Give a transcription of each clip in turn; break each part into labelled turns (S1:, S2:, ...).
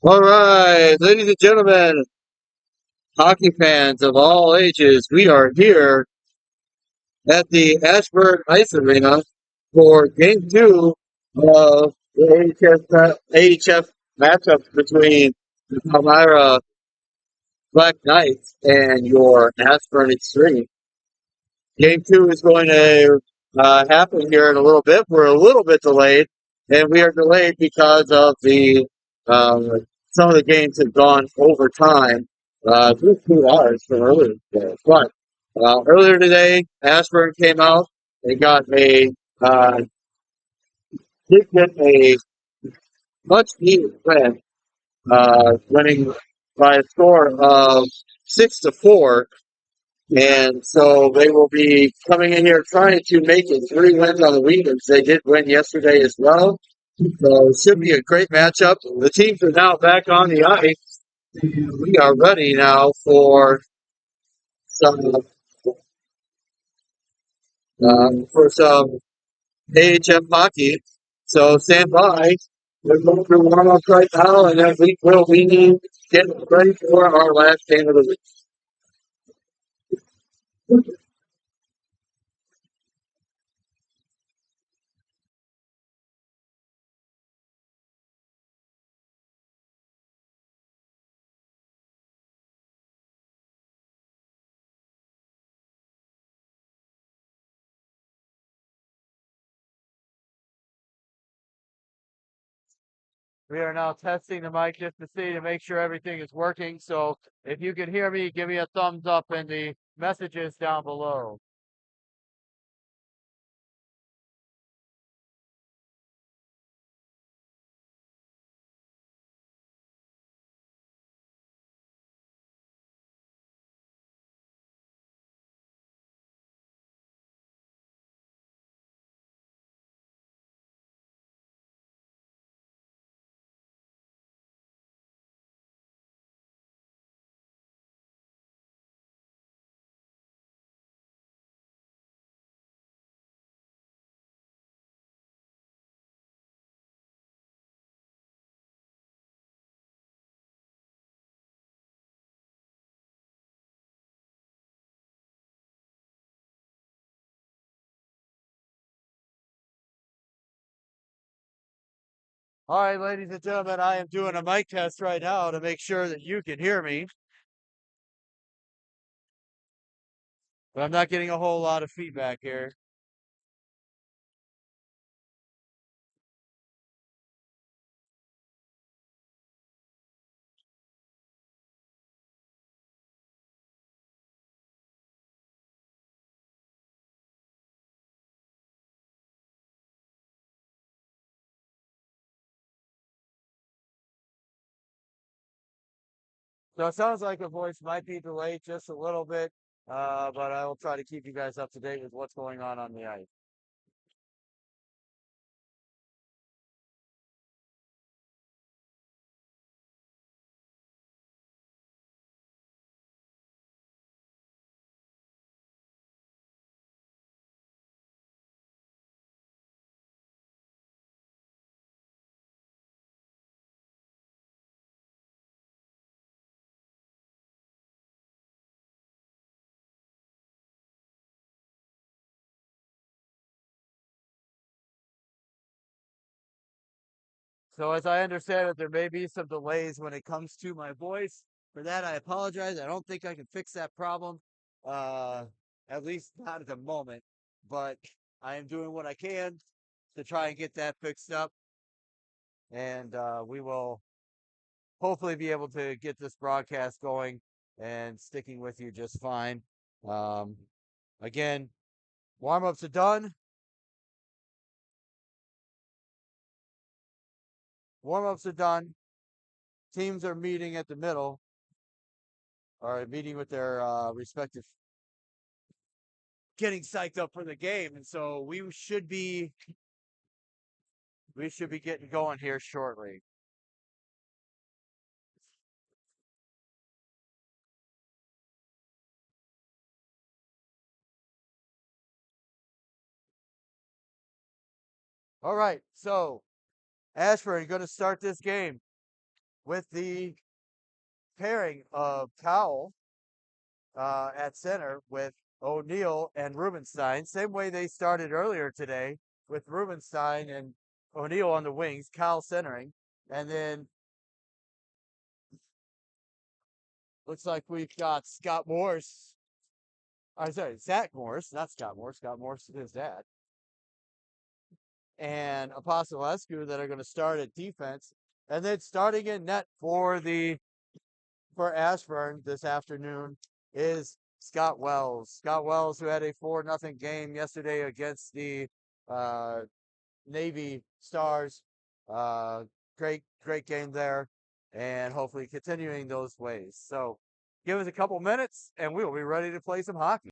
S1: All right, ladies and gentlemen, hockey fans of all ages, we are here at the Ashburn Ice Arena for Game 2 of the AHF matchup between the Palmyra Black Knights and your Ashburn Xtreme. Game 2 is going to happen here in a little bit. We're a little bit delayed, and we are delayed because of the some of the games have gone over time. Just 2 hours from earlier today. But earlier today, Ashburn came out. They got uh, did get a much needed win, winning by a score of 6-4. And so they will be coming in here trying to make it 3 wins on the weekends. They did win yesterday as well. So it should be a great matchup. The teams are now back on the ice. We are ready now some some AHF hockey. So stand by. We're going through warm-ups right now, and then we will be getting ready for our last game of the week. We are now testing the mic just to see to make sure everything is working. So if you can hear me, give me a thumbs up in the messages down below. All right, ladies and gentlemen, I am doing a mic test right now to make sure that you can hear me, but I'm not getting a whole lot of feedback here. So it sounds like the voice might be delayed just a little bit, but I will try to keep you guys up to date with what's going on the ice. So as I understand it, there may be some delays when it comes to my voice. For that, I apologize. I don't think I can fix that problem, uh, at least not at the moment. But I am doing what I can to try and get that fixed up, and we will hopefully be able to get this broadcast going and sticking with you just fine. Um, again, warm ups are done. Warm ups are done. Teams are meeting at the middle, or meeting with their respective, getting psyched up for the game, and so we should be getting going here shortly. All right, so Ashburn, you're going to start this game. with the pairing of Cowell at center with O'Neill and Rubenstein. Same way they started earlier today with Rubenstein and O'Neill on the wings, Cowell centering. And then looks like we've got Scott Morse. I'm sorry, Zach Morse, not Scott Morse. Scott Morse is his dad. And Apostolescu that are going to start at defense. And then starting in net for Ashburn this afternoon is Scott Wells. Scott Wells, who had a 4-0 game yesterday against the uh, Navy Stars. Great game there, and hopefully continuing those ways. So give us a couple minutes, and we will be ready to play some hockey.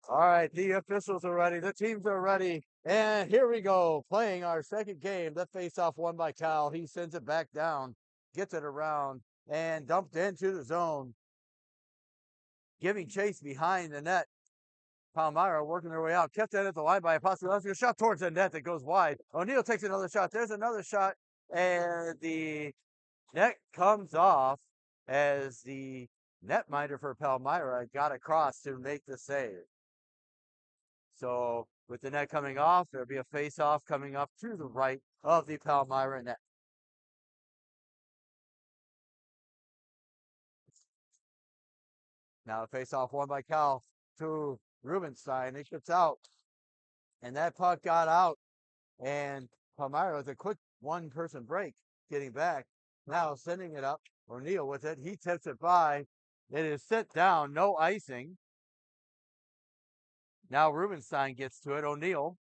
S1: All right, the officials are ready. The teams are ready. And here we go, playing our second game. The faceoff won by Cal. He sends it back down, gets it around, and dumped into the zone. Giving chase behind the net. Palmyra working their way out. Kept in at the line by Apostolescu. A shot towards the net that goes wide. O'Neill takes another shot. There's another shot. And the net comes off as the netminder for Palmyra got across to make the save. So with the net coming off, there'll be a face-off coming up to the right of the Palmyra net. Now a face-off won by Cal to Rubenstein. It gets out. And that puck got out. And Palmyra with a quick one-person break getting back. Now sending it up. O'Neill with it. He tips it by. It is set down. No icing. Now Rubenstein gets to it. O'Neill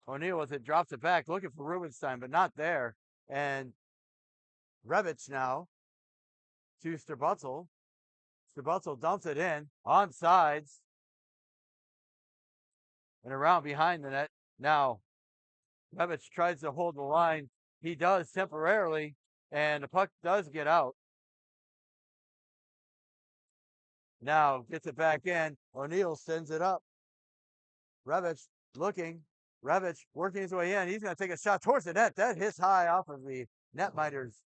S1: with it, drops it back, looking for Rubenstein, but not there. And Revich now to Strabutzel. Strabutzel dumps it in on sides and around behind the net. Now Revich tries to hold the line. He does temporarily, and the puck does get out. Now gets it back in. O'Neill sends it up. Revich looking. Revich working his way in. He's going to take a shot towards the net. That hits high off of the netminder's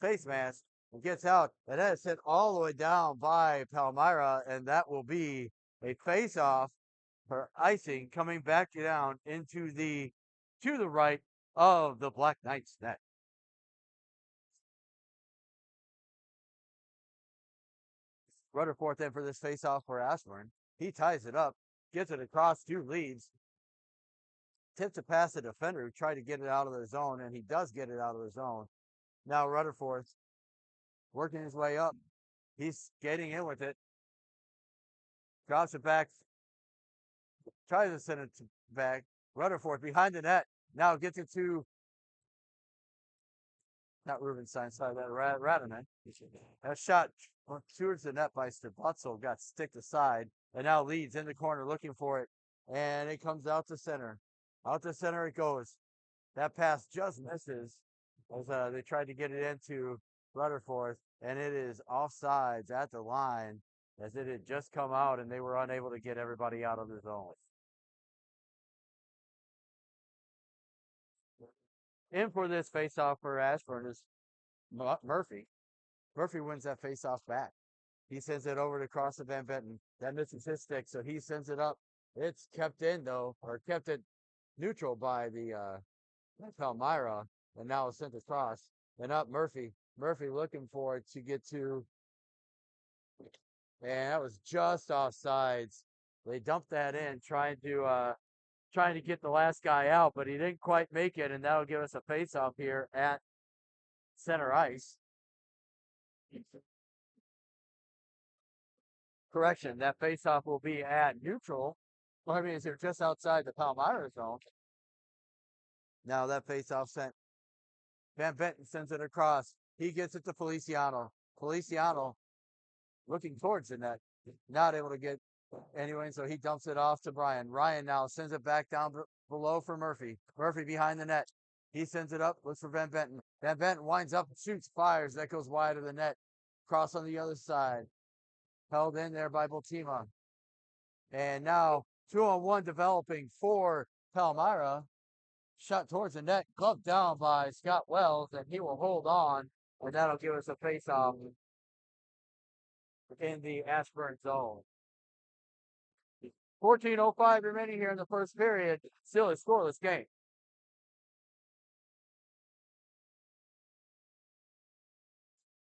S1: face mask and gets out. And that is hit all the way down by Palmyra, and that will be a face-off for icing coming back down into to the right of the Black Knights net. Rutherford then for this face-off for Ashburn. He ties it up, gets it across to Leeds, tips it past the defender who tried to get it out of the zone, and he does get it out of the zone. Now Rutherford working his way up. He's skating in with it. Drops it back. Tries to send it back. Rutherford behind the net. Now gets it to not Rubenstein, sorry, that Radman. That shot towards the net by Strabutzel got sticked aside, and now Leeds in the corner looking for it, and it comes out to center. Out to center it goes. That pass just misses as they tried to get it into Rutherford, and it is offsides at the line as it had just come out, and they were unable to get everybody out of the zone. In for this faceoff for Ashburn is Murphy. Murphy wins that faceoff back. He sends it over to cross the Van Benton. That misses his stick, so he sends it up. It's kept in though, or kept it neutral by the Palmyra, and now it's sent across. And up Murphy. Murphy looking for it to get to, and that was just off sides. They dumped that in, trying to get the last guy out, but he didn't quite make it, and that'll give us a face-off here at center ice. Correction, that face-off will be at neutral. Well, I mean, they're just outside the Palmyra zone. Now that face-off sent. Van Benton sends it across. He gets it to Feliciano. Feliciano looking towards the net. Not able to get anyway, so he dumps it off to Brian. Ryan now sends it back down below for Murphy. Murphy behind the net. He sends it up, looks for Van Benton. Van Benton winds up, shoots, fires. That goes wide of the net. Cross on the other side. Held in there by Bultima. And now 2-on-1 developing for Palmyra. Shot towards the net, gloved down by Scott Wells, and he will hold on, and that'll give us a face-off in the Ashburn zone. 14:05 remaining here in the first period. Still a scoreless game.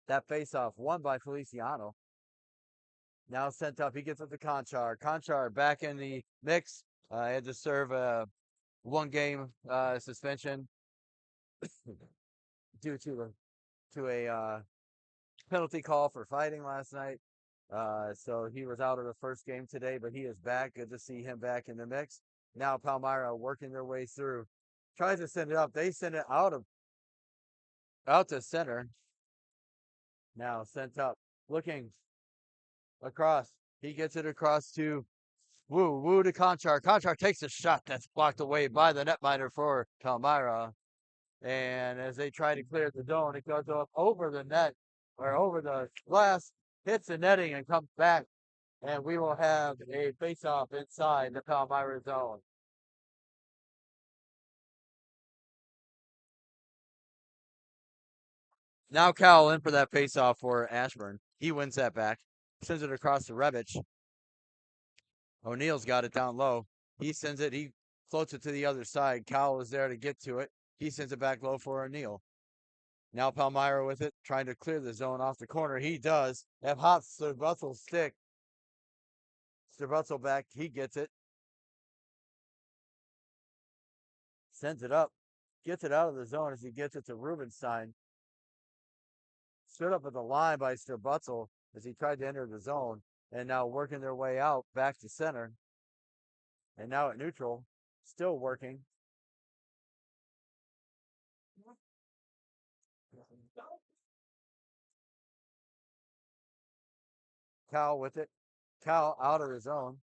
S1: That face-off won by Feliciano. Now sent up. He gets up to Conchar. Conchar back in the mix. Had to serve a one-game suspension due to a penalty call for fighting last night. So he was out of the first game today, but he is back. Good to see him back in the mix. Now Palmyra working their way through. Tries to send it up. They send it out to center. Now sent up. Looking across. He gets it across to Wu to Conchar. Conchar takes a shot that's blocked away by the netminder for Palmyra. And as they try to clear the zone, it goes up over the net or over the glass, hits the netting and comes back. And we will have a face-off inside the Palmyra zone. Now Cal in for that face-off for Ashburn. He wins that back. Sends it across to Rebic. O'Neill's got it down low. He sends it. He floats it to the other side. Cal is there to get to it. He sends it back low for O'Neill. Now Palmyra with it, trying to clear the zone off the corner. He does. Have hot Sturbutzle's stick. Sturbutzle back. He gets it. Sends it up. Gets it out of the zone as he gets it to Rubenstein. Stood up at the line by Sturbutzle as he tried to enter the zone. And now working their way out back to center. And now at neutral. Still working. Cal with it. Cal out of the zone.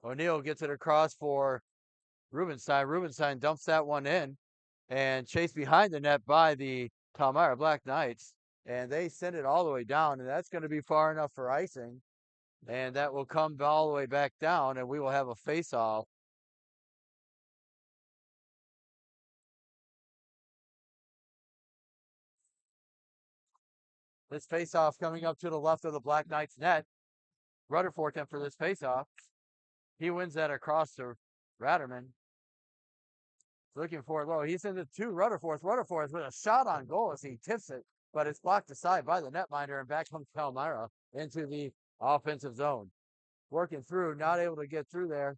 S1: O'Neill gets it across for Rubenstein. Rubenstein dumps that one in and chased behind the net by the Palmyra Black Knights. And they send it all the way down, and that's going to be far enough for icing. And that will come all the way back down, and we will have a face-off. This face-off coming up to the left of the Black Knights net. Rutherford in for this face-off. He wins that across to Ratterman. Looking for it low. He sends it to Rutherford. Rutherford with a shot on goal as he tips it, but it's blocked aside by the netminder, and back comes Palmyra into the offensive zone. Working through, not able to get through there.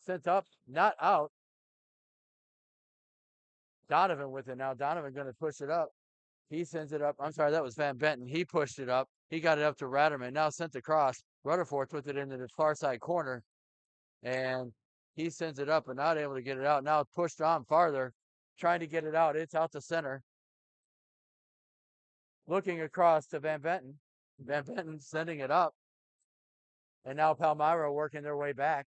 S1: Sent up, not out. Donovan with it now. Donovan going to push it up. He sends it up. I'm sorry, that was Van Benton. He pushed it up. He got it up to Ratterman. Now sent across. Rutherford with it into the far side corner. And he sends it up, but not able to get it out. Now pushed on farther. Trying to get it out. It's out to center. Looking across to Van Benton. Van Benton sending it up. And now Palmyra working their way back.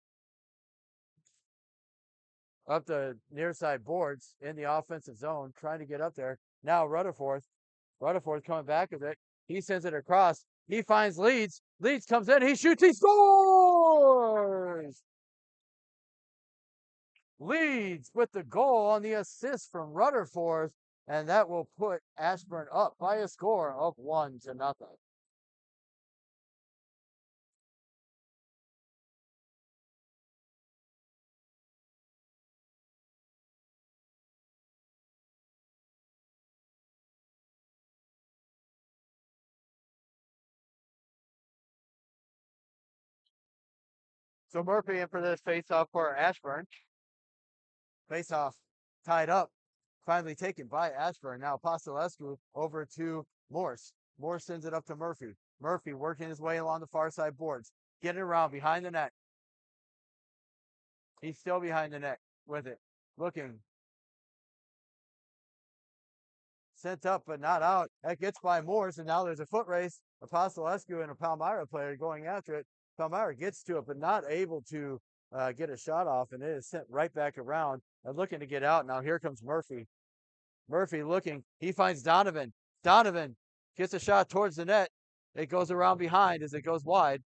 S1: Up the near side boards in the offensive zone. Trying to get up there. Now Rutherford. Rutherford coming back with it. He sends it across. He finds Leeds. Leeds comes in. He shoots. He scores! Leeds with the goal on the assist from Rutherford. And that will put Ashburn up by a score of 1-0. So Murphy in for this face-off for Ashburn. Face-off tied up. Finally taken by Ashburn. Now Apostolescu over to Morse. Morse sends it up to Murphy. Murphy working his way along the far side boards. Getting around behind the net. He's still behind the net with it. Looking. Sent up but not out. That gets by Morse, and now there's a foot race. Apostolescu and a Palmyra player going after it. Palmyra gets to it, but not able to get a shot off, and it is sent right back around and looking to get out. Now here comes Murphy. Murphy looking. He finds Donovan. Donovan gets a shot towards the net. It goes around behind as it goes wide.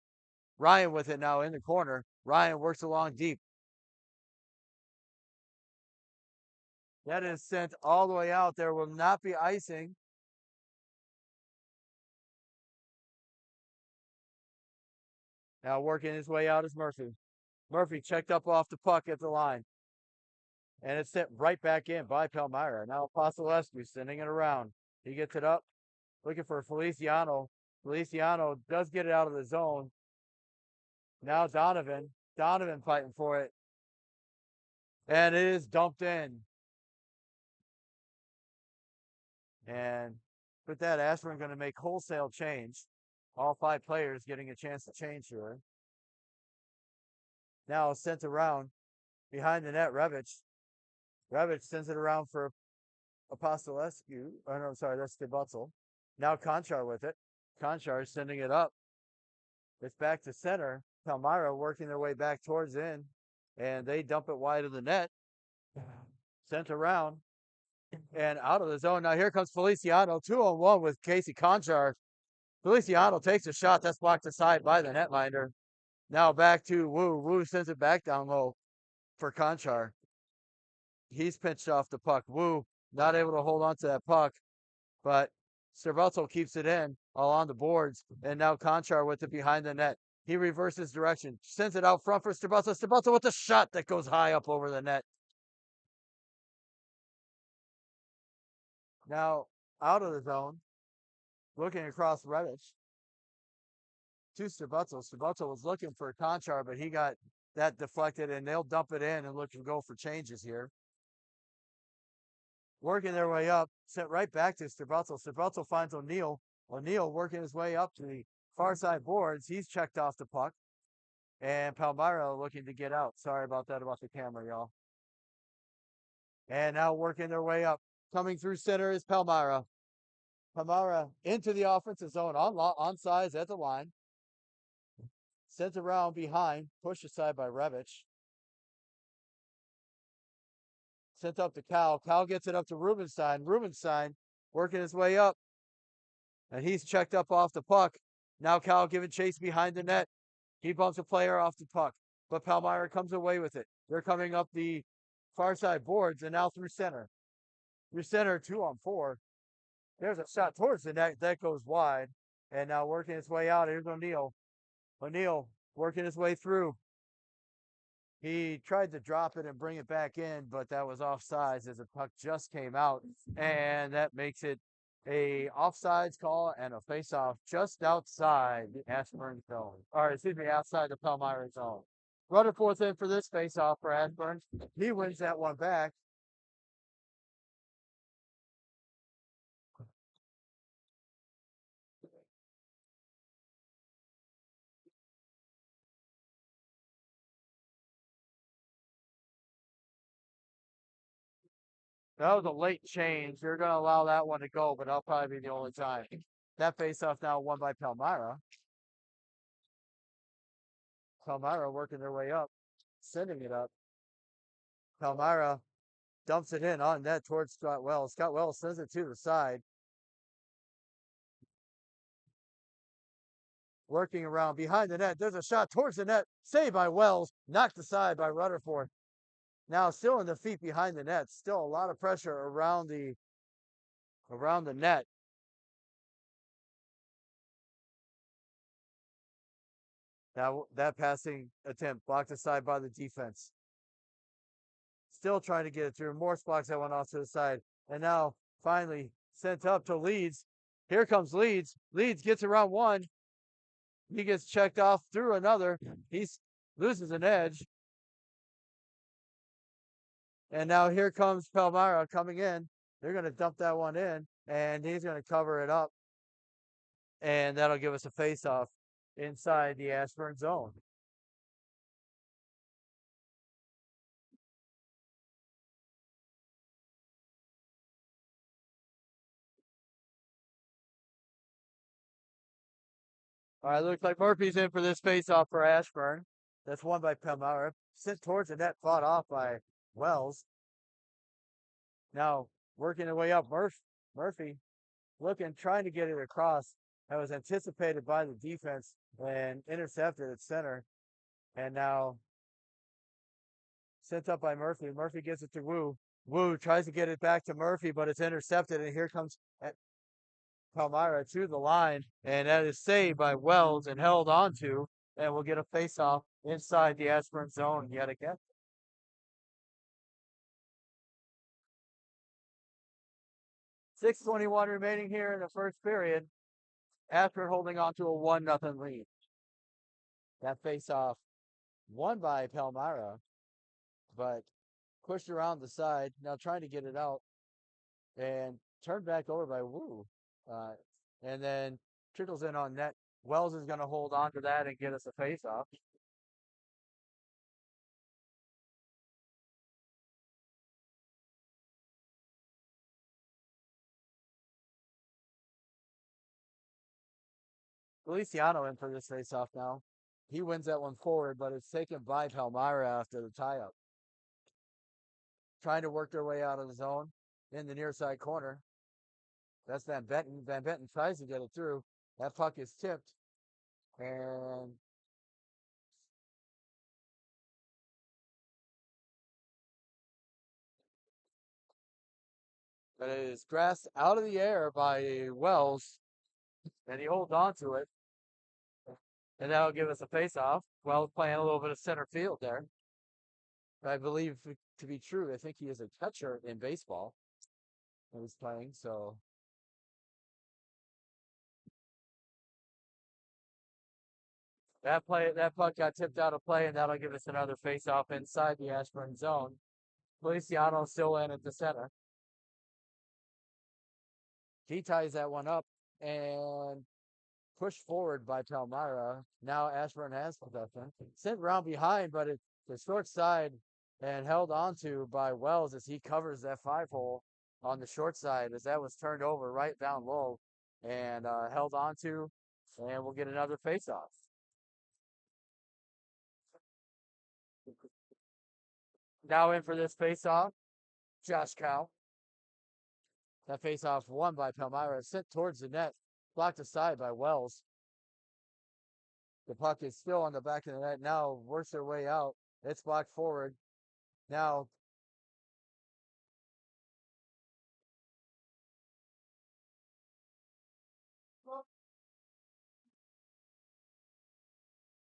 S2: Ryan with it now in the corner. Ryan works along deep. That is sent all the way out. There will not be icing. Now working his way out is Murphy. Murphy checked up off the puck at the line. And it's sent right back in by Palmyra. Now Apostolescu sending it around. He gets it up, looking for Feliciano. Feliciano does get it out of the zone. Now Donovan. Donovan fighting for it. And it is dumped in. And with that, Ashburn going to make wholesale change. All 5 players getting a chance to change here. Now sent around behind the net, Revich. Revich sends it around for Apostolescu. Oh, no, sorry, that's Stebutzel. Now Conchar with it. Conchar is sending it up. It's back to center. Palmyra working their way back towards in. And they dump it wide of the net. Sent around. And out of the zone. Now here comes Feliciano. 2-on-1 with Casey Conchar. Feliciano takes a shot. That's blocked aside by the netminder. Now back to Wu. Wu sends it back down low for Conchar. He's pinched off the puck. Wu not able to hold on to that puck. But Cervelto keeps it in along the boards. And now Conchar with it behind the net. He reverses direction. Sends it out front for Cervelto. Cervelto with a shot that goes high up over the net. Now out of the zone. Looking across Redditch to Cervelto. Cervelto was looking for Conchar, but he got that deflected, and they'll dump it in and look to go for changes here. Working their way up, sent right back to Cervelto. Cervelto finds O'Neill. O'Neill working his way up to the far side boards. He's checked off the puck. And Palmyra looking to get out. Sorry about that about the camera, y'all. And now working their way up. Coming through center is Palmyra. Palmyra into the offensive zone on sides at the line. Sent around behind, pushed aside by Revich. Sent up to Cal. Cal gets it up to Rubenstein. Rubenstein working his way up. And he's checked up off the puck. Now Cal giving chase behind the net. He bumps a player off the puck. But Palmyra comes away with it. They're coming up the far side boards and now through center. Through center, 2-on-4. There's a shot towards the net. That goes wide. And now working his way out. Here's O'Neill. O'Neill working his way through. He tried to drop it and bring it back in, but that was offsides as the puck just came out. And that makes it a offsides call and a face-off just outside the Ashburn zone. Or, excuse me, outside the Palmyra zone. Rutherford's in for this face-off for Ashburn. He wins that one back. That was a late change. You're going to allow that one to go, but that'll probably be the only time. That face-off now won by Palmyra. Palmyra working their way up, sending it up. Palmyra dumps it in on net towards Scott Wells. Scott Wells sends it to the side. Working around behind the net. There's a shot towards the net. Saved by Wells. Knocked aside by Rutherford. Now still in the feet behind the net. Still a lot of pressure around the net. That passing attempt blocked aside by the defense. Still trying to get it through. More sparks that went off to the side. And now finally sent up to Leeds. Here comes Leeds. Leeds gets around one. He gets checked off through another. He loses an edge. And now here comes Palmyra coming in. They're going to dump that one in, and he's going to cover it up. And that'll give us a face-off inside the Ashburn zone. All right, looks like Murphy's in for this face-off for Ashburn. That's won by Palmyra. Sent towards the net, fought off by Wells. Now working their way up, Murphy looking, trying to get it across. that was anticipated by the defense and intercepted at center. And now sent up by Murphy. Murphy gets it to Wu. Wu tries to get it back to Murphy, but it's intercepted. And here comes Palmyra to the line. And that is saved by Wells and held onto. And we'll get a face-off inside the Ashburn zone yet again. 6:21 remaining here in the first period. Ashburn holding on to a 1-0 lead. That face-off won by Palmyra, but pushed around the side. Now trying to get it out and turned back over by Wu. And then trickles in on net. Wells is going to hold on to that and get us a face-off. Feliciano in for this face-off now. He wins that one forward, but it's taken by Palmyra after the tie-up. Trying to work their way out of the zone in the near side corner. That's Van Benton. Van Benton tries to get it through. That puck is tipped. And but it is grasped out of the air by Wells. And he holds on to it. And that'll give us a face-off. Wells playing a little bit of center field there. I believe to be true. I think he is a catcher in baseball when he's playing. So that puck got tipped out of play, and that'll give us another face-off inside the Ashburn zone. Feliciano still in at the center. He ties that one up and pushed forward by Palmyra. Now Ashburn has possession. Sent around behind, but it's the short side and held onto by Wells as he covers that 5-hole on the short side as that was turned over right down low and held onto, and we'll get another face-off. Now in for this face-off, Josh Cow. That face-off won by Palmyra, sent towards the net, blocked aside by Wells. The puck is still on the back of the net. Now works their way out. It's blocked forward. Now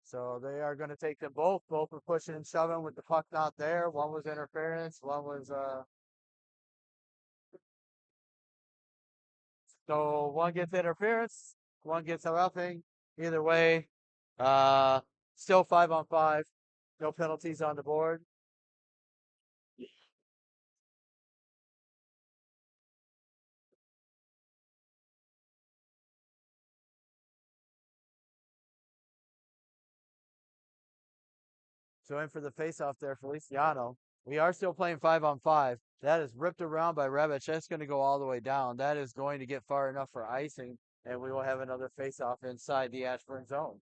S2: so they are going to take them both. Both were pushing and shoving with the puck not there. One was interference. One was so one gets interference. One gets a roughing. Either way, still 5-on-5. No penalties on the board. So in for the face-off there, Feliciano. We are still playing 5-on-5. That is ripped around by Rebic. That's going to go all the way down. That is going to get far enough for icing, and we will have another face-off inside the Ashburn zone.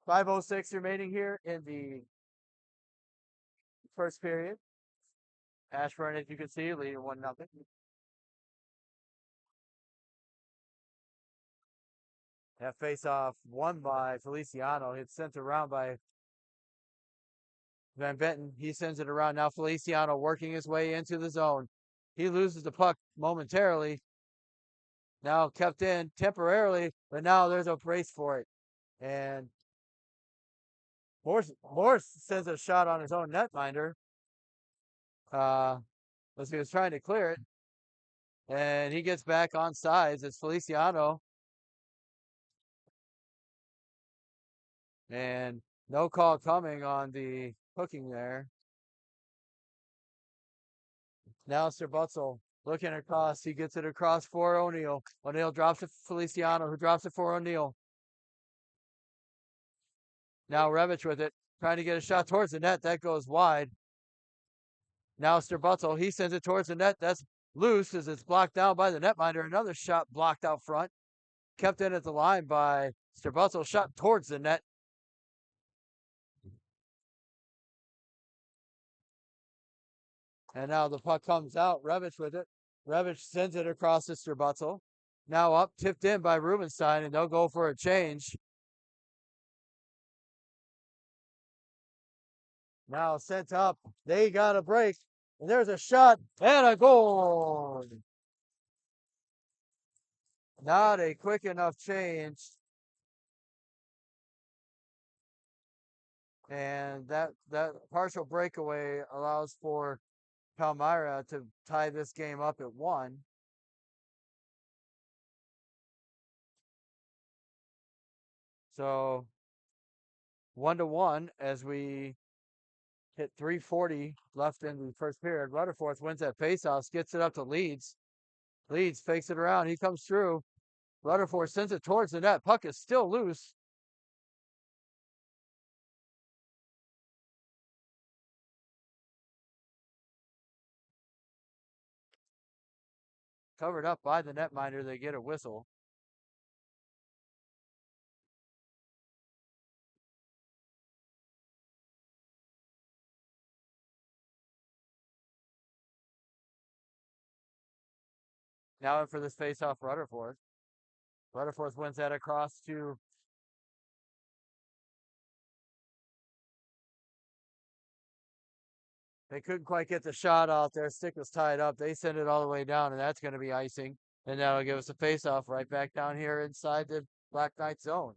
S2: 5:06 remaining here in the first period. Ashburn, as you can see, leading 1-0. That face-off won by Feliciano. It's sent around by Van Benton. He sends it around. Now Feliciano working his way into the zone. He loses the puck momentarily. Now kept in temporarily, but now there's a brace for it. And Morse sends a shot on his own netminder. As he was trying to clear it. And he gets back on sides. It's Feliciano. And no call coming on the hooking there. Now Sir Butzel looking across. He gets it across for O'Neill. O'Neill drops it for Feliciano, who drops it for O'Neill. Now Rebic with it, trying to get a shot towards the net. That goes wide. Now Sir Butzel, he sends it towards the net. That's loose as it's blocked down by the netminder. Another shot blocked out front. Kept in at the line by Sir Butzel. Shot towards the net. And now the puck comes out. Rebic with it. Rebic sends it across to Sir Butzel. Now up, tipped in by Rubenstein, and they'll go for a change. Now sent up. They got a break. And there's a shot and a goal. Not a quick enough change. And that partial breakaway allows for Palmyra to tie this game up at 1. So 1-1 as we hit 3:40 left in the first period. Rutherford wins that faceoff, gets it up to Leeds. Leeds fakes it around. He comes through. Rutherford sends it towards the net. Puck is still loose. Covered up by the netminder. They get a whistle. Now in for this faceoff, Rutherford. Rutherford wins that across to They couldn't quite get the shot off. Their stick was tied up. They send it all the way down, and that's going to be icing. And that'll give us a face-off right back down here inside the Black Knight zone.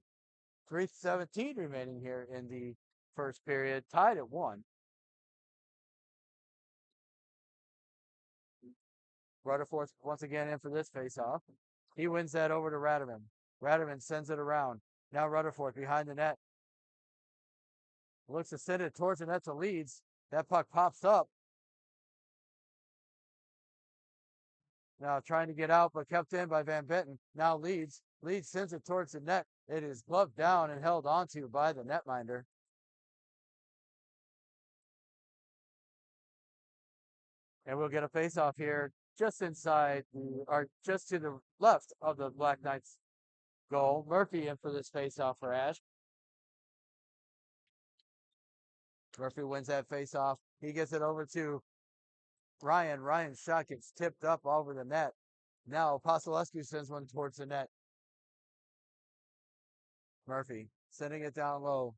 S2: 3:17 remaining here in the first period, tied at 1. Rutherford once again in for this face-off. He wins that over to Radovan. Radovan sends it around. Now Rutherford behind the net. Looks to send it towards the net to Leeds. That puck pops up. Now trying to get out, but kept in by Van Bitten. Now Leeds. Leeds sends it towards the net. It is gloved down and held onto by the netminder. And we'll get a face-off here just inside or just to the left of the Black Knights goal. Murphy in for this face-off for Ash. Murphy wins that face-off. He gets it over to Ryan. Ryan's shot gets tipped up over the net. Now Apostolescu sends one towards the net. Murphy sending it down low.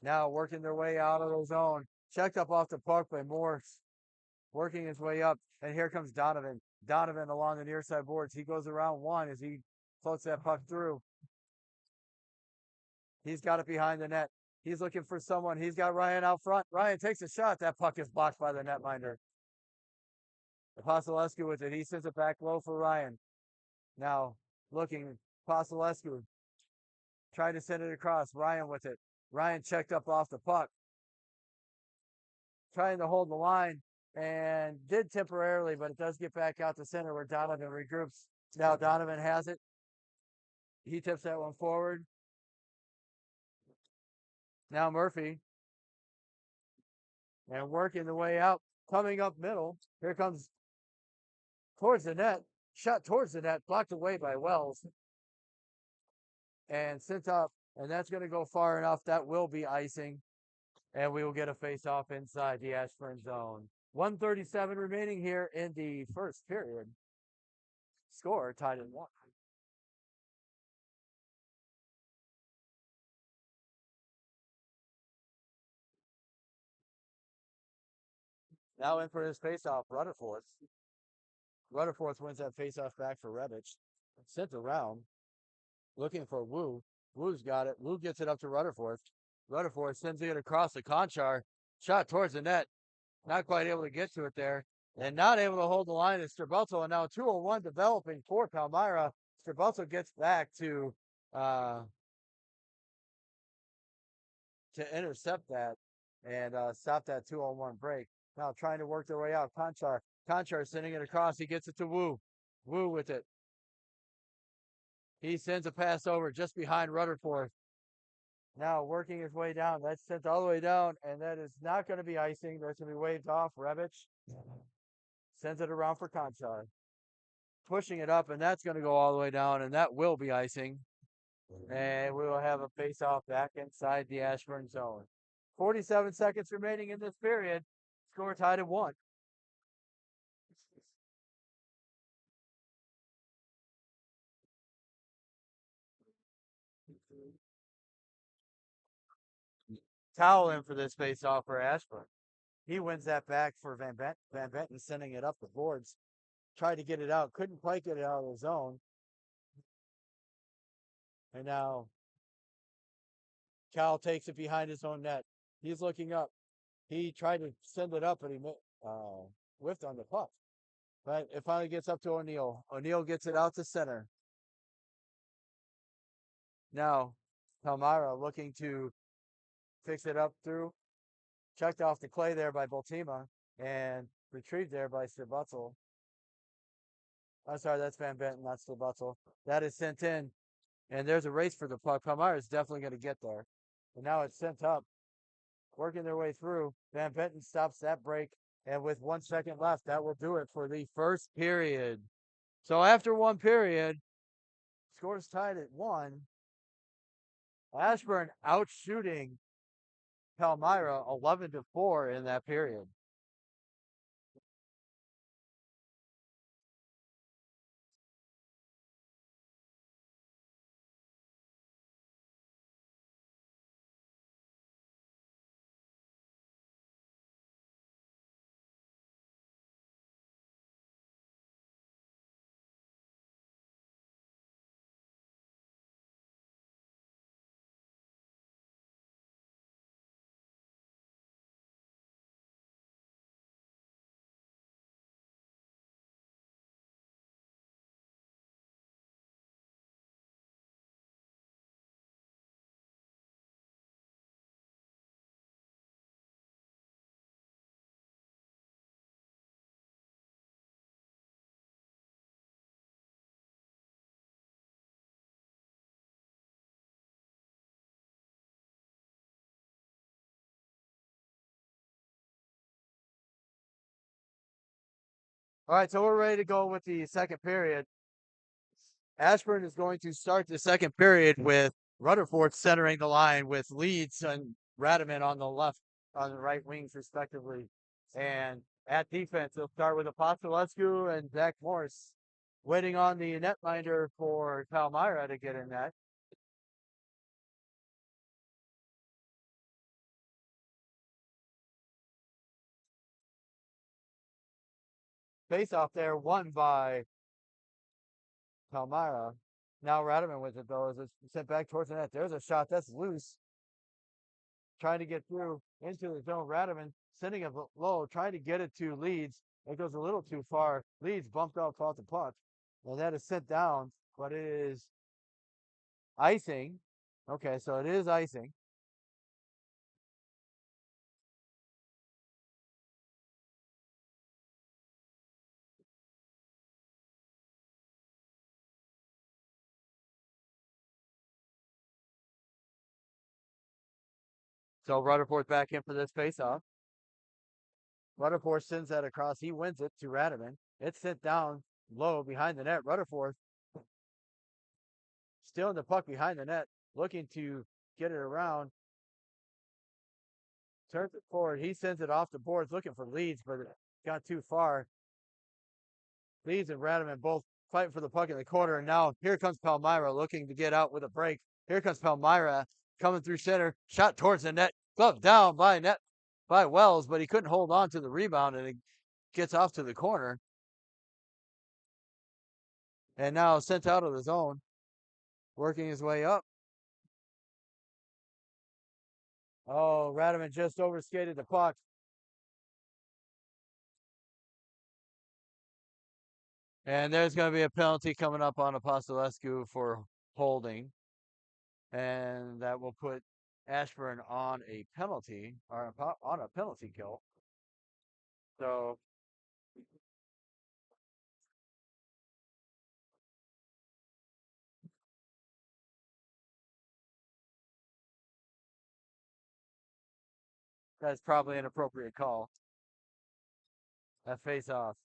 S2: Now working their way out of the zone. Checked up off the puck by Morse. Working his way up. And here comes Donovan. Donovan along the near side boards. He goes around 1 as he floats that puck through. He's got it behind the net. He's looking for someone. He's got Ryan out front. Ryan takes a shot. That puck is blocked by the netminder. Apostolescu with it. He sends it back low for Ryan. Now looking. Apostolescu trying to send it across. Ryan with it. Ryan checked up off the puck. Trying to hold the line and did temporarily, but it does get back out to center where Donovan regroups. Now Donovan has it. He tips that one forward. Now Murphy. And working the way out. Coming up middle. Here comes towards the net. Shot towards the net. Blocked away by Wells. And sent up. And that's going to go far enough. That will be icing. And we will get a face-off inside the Ashburn zone. 1:37 remaining here in the first period. Score tied at 1. Now in for his face-off, Rutherford. Rutherford wins that face-off back for Rebic. Sent around. Looking for Wu. Wu's got it. Wu gets it up to Rutherford. Rutherford sends it across the Conchar. Shot towards the net. Not quite able to get to it there. And not able to hold the line is Strabelto. And now 2:01 developing for Palmyra. Strabelto gets back to intercept that and stop that 2:01 break. Now trying to work their way out. Conchar. Conchar sending it across. He gets it to Wu. Wu with it. He sends a pass over just behind Rutherford. Now working his way down. That's sent all the way down, and that is not going to be icing. That's going to be waved off. Rebic sends it around for Conchar. Pushing it up, and that's going to go all the way down, and that will be icing. And we will have a face-off back inside the Ashburn zone. 47 seconds remaining in this period. Score tied at 1. Towel in for this face off for Ashburn. He wins that back for Van Bent. Van Benton sending it up the boards. Tried to get it out. Couldn't quite get it out of the zone. And now Cal takes it behind his own net. He's looking up. He tried to send it up, but he whiffed on the puck. But it finally gets up to O'Neill. O'Neill gets it out to center. Now, Palmyra looking to fix it up through. Checked off the clay there by Boltima and retrieved there by Stibutzel. I'm sorry, that's Van Benton, not Stibutzel. That is sent in, and there's a race for the puck. Palmyra is definitely going to get there. And now it's sent up, working their way through. Van Benton stops that break, and with 1 second left, that will do it for the first period. So after one period, scores tied at 1. Ashburn out shooting Palmyra 11-4 in that period. All right, so we're ready to go with the second period. Ashburn is going to start the second period with Rutherford centering the line with Leeds and Radaman on the left, on the right wings, respectively. And at defense, they'll start with Apostolescu and Zach Morse, waiting on the netminder for Palmyra to get in net. Face off there, won by Palmyra. Now Radaman with it, though, as it's sent back towards the net. There's a shot that's loose. Trying to get through into the zone. Radaman sending it low, trying to get it to Leeds. It goes a little too far. Leeds bumped off the puck, and that is sent down, but it is icing. Okay, so it is icing. So Rutherford back in for this faceoff. Rutherford sends that across. He wins it to Radaman. It's sent down low behind the net. Rutherford still in the puck behind the net, looking to get it around. Turns it forward. He sends it off the boards, looking for Leeds, but it got too far. Leeds and Radaman both fighting for the puck in the corner. And now here comes Palmyra looking to get out with a break. Here comes Palmyra coming through center. Shot towards the net. Glove down by Wells, but he couldn't hold on to the rebound, and it gets off to the corner. And now sent out of the zone, working his way up. Oh, Radaman just overskated the puck. And there's going to be a penalty coming up on Apostolescu for holding. And that will put Ashburn on a penalty, or on a penalty kill. So that's probably an appropriate call. That face off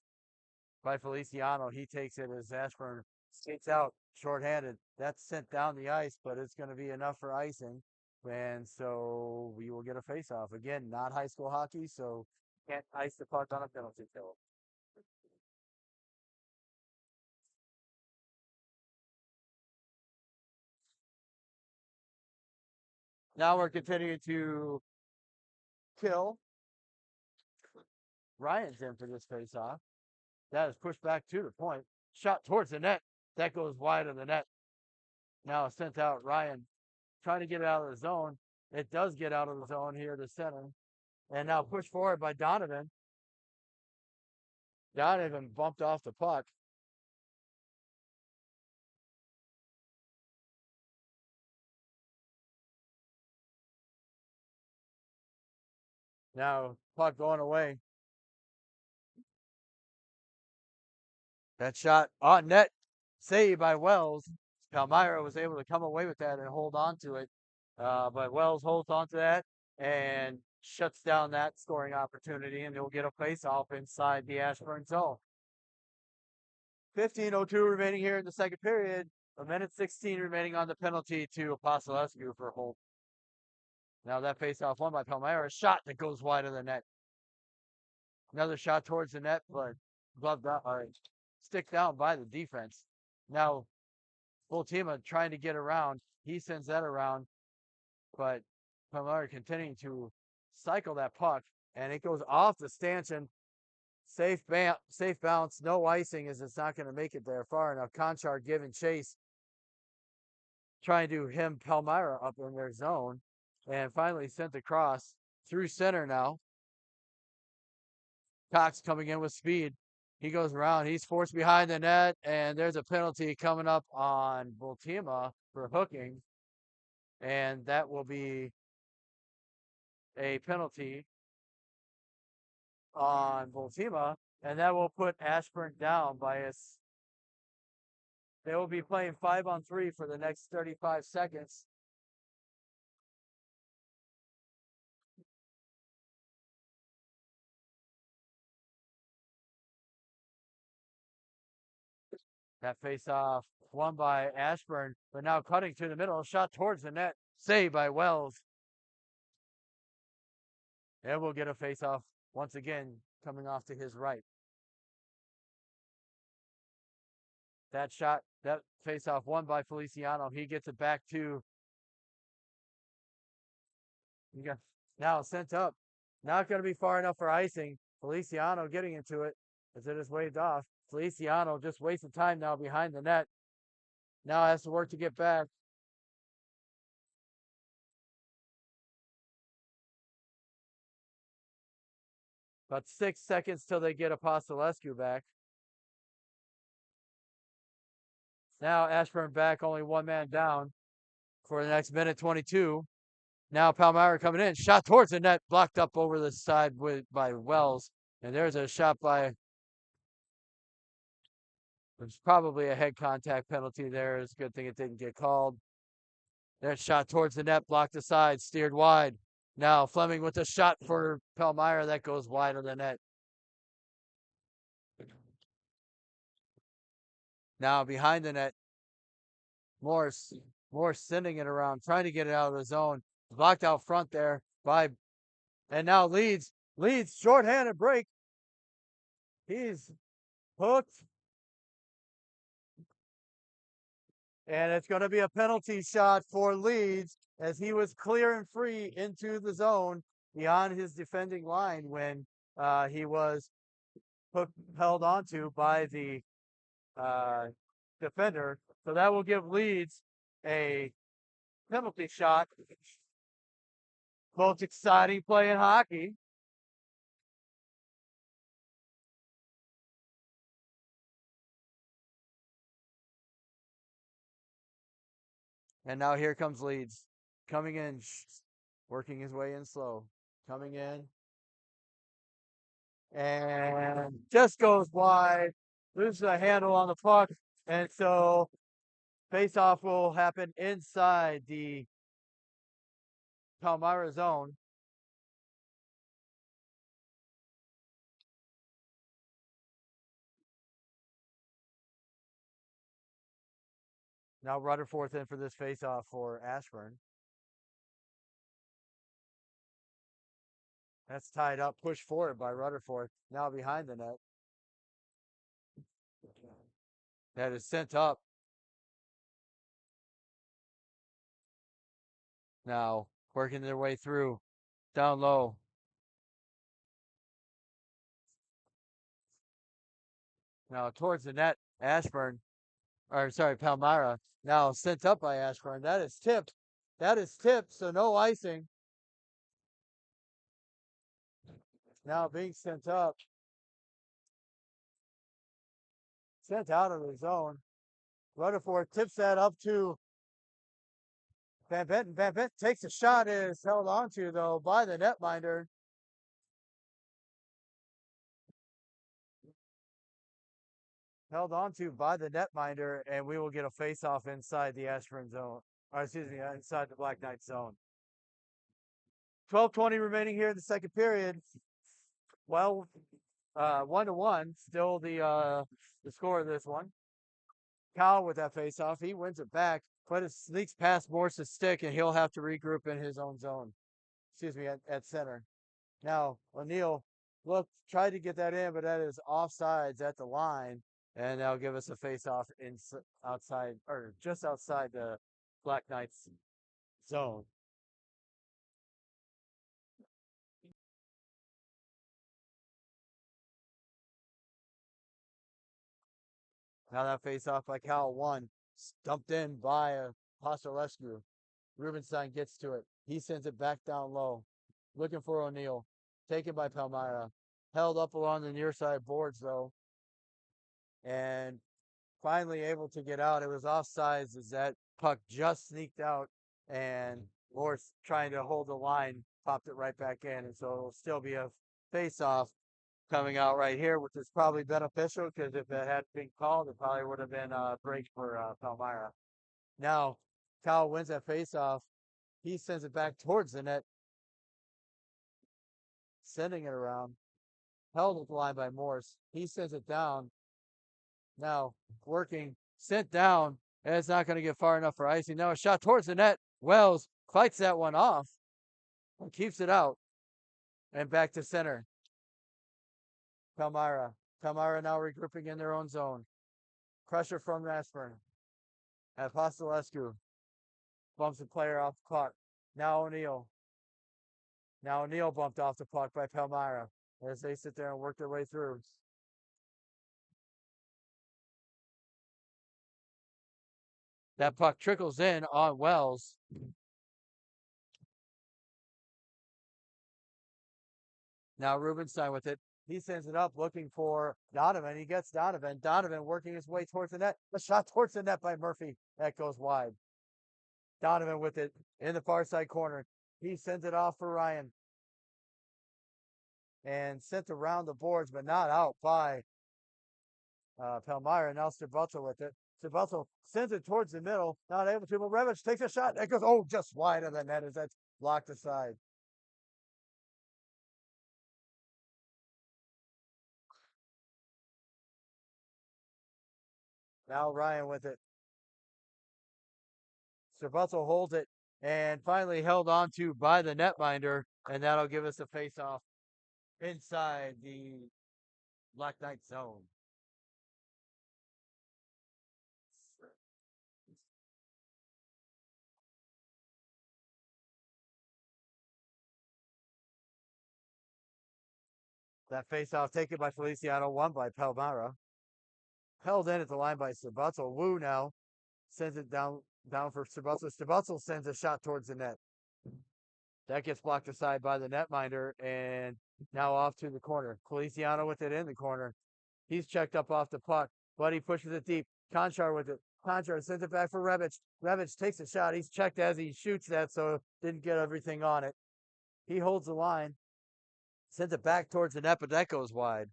S2: by Feliciano. He takes it as Ashburn skates out shorthanded. That's sent down the ice, but it's going to be enough for icing. And so we will get a face off. Again, not high school hockey, so can't ice the puck on a penalty kill. Now we're continuing to kill. Ryan's in for this face-off. That is pushed back to the point. Shot towards the net. That goes wide of the net. Now sent out Ryan trying to get it out of the zone. It does get out of the zone here to center. And now pushed forward by Donovan. Donovan bumped off the puck. Now puck going away. That shot on net, saved by Wells. Palmyra was able to come away with that and hold on to it. But Wells holds on to that and shuts down that scoring opportunity, and they'll get a face-off inside the Ashburn zone. 15:02 remaining here in the second period. A minute 16 remaining on the penalty to Apostolescu for Holt. Now that face-off won by Palmyra. A shot that goes wide of the net. Another shot towards the net, but gloved up, stick down by the defense. Now Ultima trying to get around. He sends that around, but Palmyra continuing to cycle that puck, and it goes off the stanchion. Safe bounce, no icing, as it's not going to make it there far enough. Conchard giving chase, trying to hem Palmyra up in their zone, and finally sent across through center now. Cox coming in with speed. He goes around. He's forced behind the net, and there's a penalty coming up on Ultima for hooking, and that will be a penalty on Ultima, and that will put Ashburn down by us. They will be playing 5-on-3 for the next 35 seconds. That face-off won by Ashburn, but now cutting to the middle, shot towards the net, saved by Wells. And we'll get a face-off once again coming off to his right. That shot, that face-off won by Feliciano. He gets it back to. Now sent up. Not going to be far enough for icing. Feliciano getting into it as it is waved off. Feliciano just wasting time now behind the net. Now has to work to get back. About 6 seconds till they get Apostolescu back. Now Ashburn back, only one man down for the next minute 22. Now Palmyra coming in, shot towards the net, blocked up over the side by Wells. And there's a shot by. There's probably a head contact penalty there. It's a good thing it didn't get called. That shot towards the net, blocked aside, steered wide. Now Fleming with a shot for Palmyra that goes wide of the net. Now behind the net, Morse sending it around, trying to get it out of the zone. Blocked out front there by, and now Leeds shorthanded break. He's hooked. And it's going to be a penalty shot for Leeds as he was clear and free into the zone beyond his defending line when he was held onto by the defender. So that will give Leeds a penalty shot. Most exciting play in hockey. And now here comes Leeds coming in, working his way in slow, coming in, and just goes wide, loses a handle on the puck, and so face-off will happen inside the Palmyra zone. Now Rutherford in for this face-off for Ashburn. That's tied up, pushed forward by Rutherford. Now behind the net. That is sent up. Now working their way through. Down low. Now towards the net, Ashburn, or sorry, Palmyra. Now sent up by Ashburn. That is tipped. That is tipped, so no icing. Now being sent up. Sent out of the zone. Rutherford tips that up to Van Benton. Van Benton takes a shot, is held onto though by the netminder. Held onto by the netminder, and we will get a face-off inside the Ashburn zone. Or excuse me, inside the Black Knights zone. 12:20 remaining here in the second period. Well, 1-1. Still the score of this one. Kyle with that face-off. He wins it back, but it sneaks past Morse's stick, and he'll have to regroup in his own zone. Excuse me, at center. Now, O'Neal tried to get that in, but that is offsides at the line, and that'll give us a face-off outside, or just outside the Black Knights zone. Now that face-off by Cal 1, stumped in by Pastorlescu. Rubenstein gets to it. He sends it back down low, looking for O'Neal. Taken by Palmyra. Held up along the near side boards, though. And finally able to get out. It was offsides as that puck just sneaked out, and Morse trying to hold the line, popped it right back in. And so it'll still be a face-off coming out right here, which is probably beneficial because if it had been called, it probably would have been a break for Palmyra. Now, Kyle wins that face-off. He sends it back towards the net, sending it around. Held at the line by Morse. He sends it down. Now, working, sent down, and it's not going to get far enough for icing. Now, a shot towards the net. Wells fights that one off and keeps it out. And back to center. Palmyra. Palmyra now regrouping in their own zone. Pressure from Ashburn. Apostolescu bumps the player off the puck. Now O'Neal. Now O'Neal bumped off the puck by Palmyra as they sit there and work their way through. That puck trickles in on Wells. Now Rubenstein with it. He sends it up looking for Donovan. He gets Donovan. Donovan working his way towards the net. A shot towards the net by Murphy. That goes wide. Donovan with it in the far side corner. He sends it off for Ryan. And sent around the boards, but not out by Palmyra. Now Stabutzel with it. Stabutzel sends it towards the middle. Not able to, but Revich takes a shot. That goes, just wide of the net as that's blocked aside. Now Ryan with it. Stabutzel holds it and finally held on to by the netminder, and that'll give us a face-off inside the Black Knight zone. That face-off taken by Feliciano, won by Palmyra. Held in at the line by Stabutzel. Wu now sends it down for Stabutzel. Stabutzel sends a shot towards the net. That gets blocked aside by the netminder, and now off to the corner. Feliciano with it in the corner. He's checked up off the puck, but he pushes it deep. Conchar with it. Conchar sends it back for Revich. Revich takes a shot. He's checked as he shoots that, so didn't get everything on it. He holds the line. Sends it back towards the net, but that goes wide.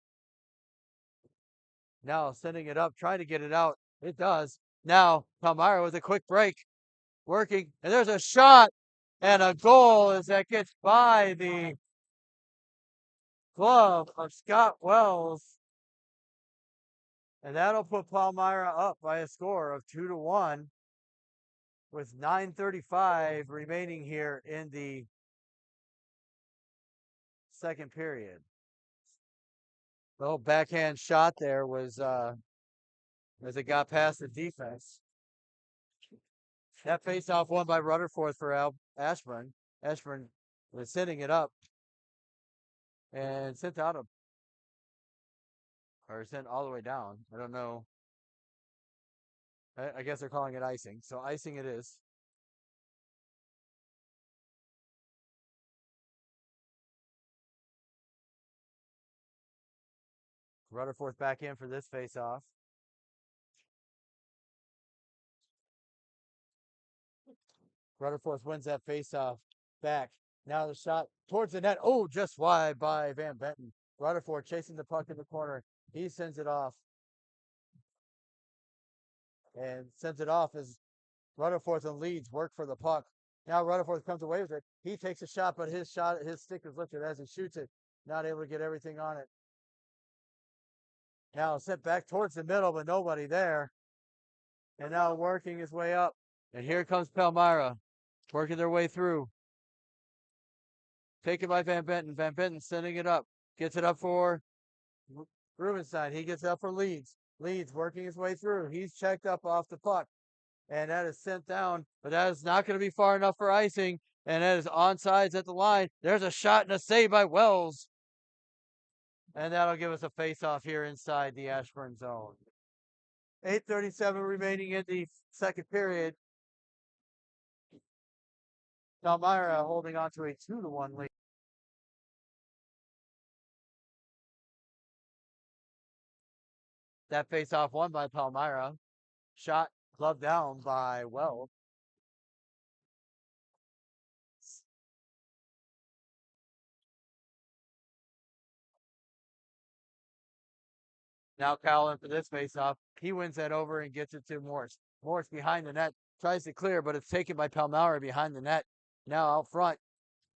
S2: Now sending it up, trying to get it out. It does. Now Palmyra with a quick break. Working, and there's a shot and a goal as that gets by the glove of Scott Wells. And that'll put Palmyra up by a score of 2-1 with 9:35 remaining here in the second period. The little backhand shot there was as it got past the defense. That face-off won by Rutherford for Ashburn. Ashburn was sending it up and sent out or sent all the way down. I don't know. I guess they're calling it icing. So icing it is. Rutherford back in for this face-off. Rutherford wins that face-off back. Now the shot towards the net. Oh, just wide by Van Benton. Rutherford chasing the puck in the corner. He sends it off. And sends it off as Rutherford and Leeds work for the puck. Now Rutherford comes away with it. He takes a shot, but his stick is lifted as he shoots it. Not able to get everything on it. Now sent back towards the middle, but nobody there. And now working his way up. And here comes Palmyra, working their way through. Taken by Van Benton. Van Benton sending it up. Gets it up for Rubenstein. He gets it up for Leeds. Leeds working his way through. He's checked up off the puck. And that is sent down, but that is not going to be far enough for icing. And that is onside at the line. There's a shot and a save by Wells. And that'll give us a face-off here inside the Ashburn zone. 8:37 remaining in the second period. Palmyra holding on to a 2-1 lead. That face-off won by Palmyra. Shot gloved down by Wells. Now Kyle in for this face-off. He wins that over and gets it to Morse. Morse behind the net. Tries to clear, but it's taken by Palmyra behind the net. Now out front.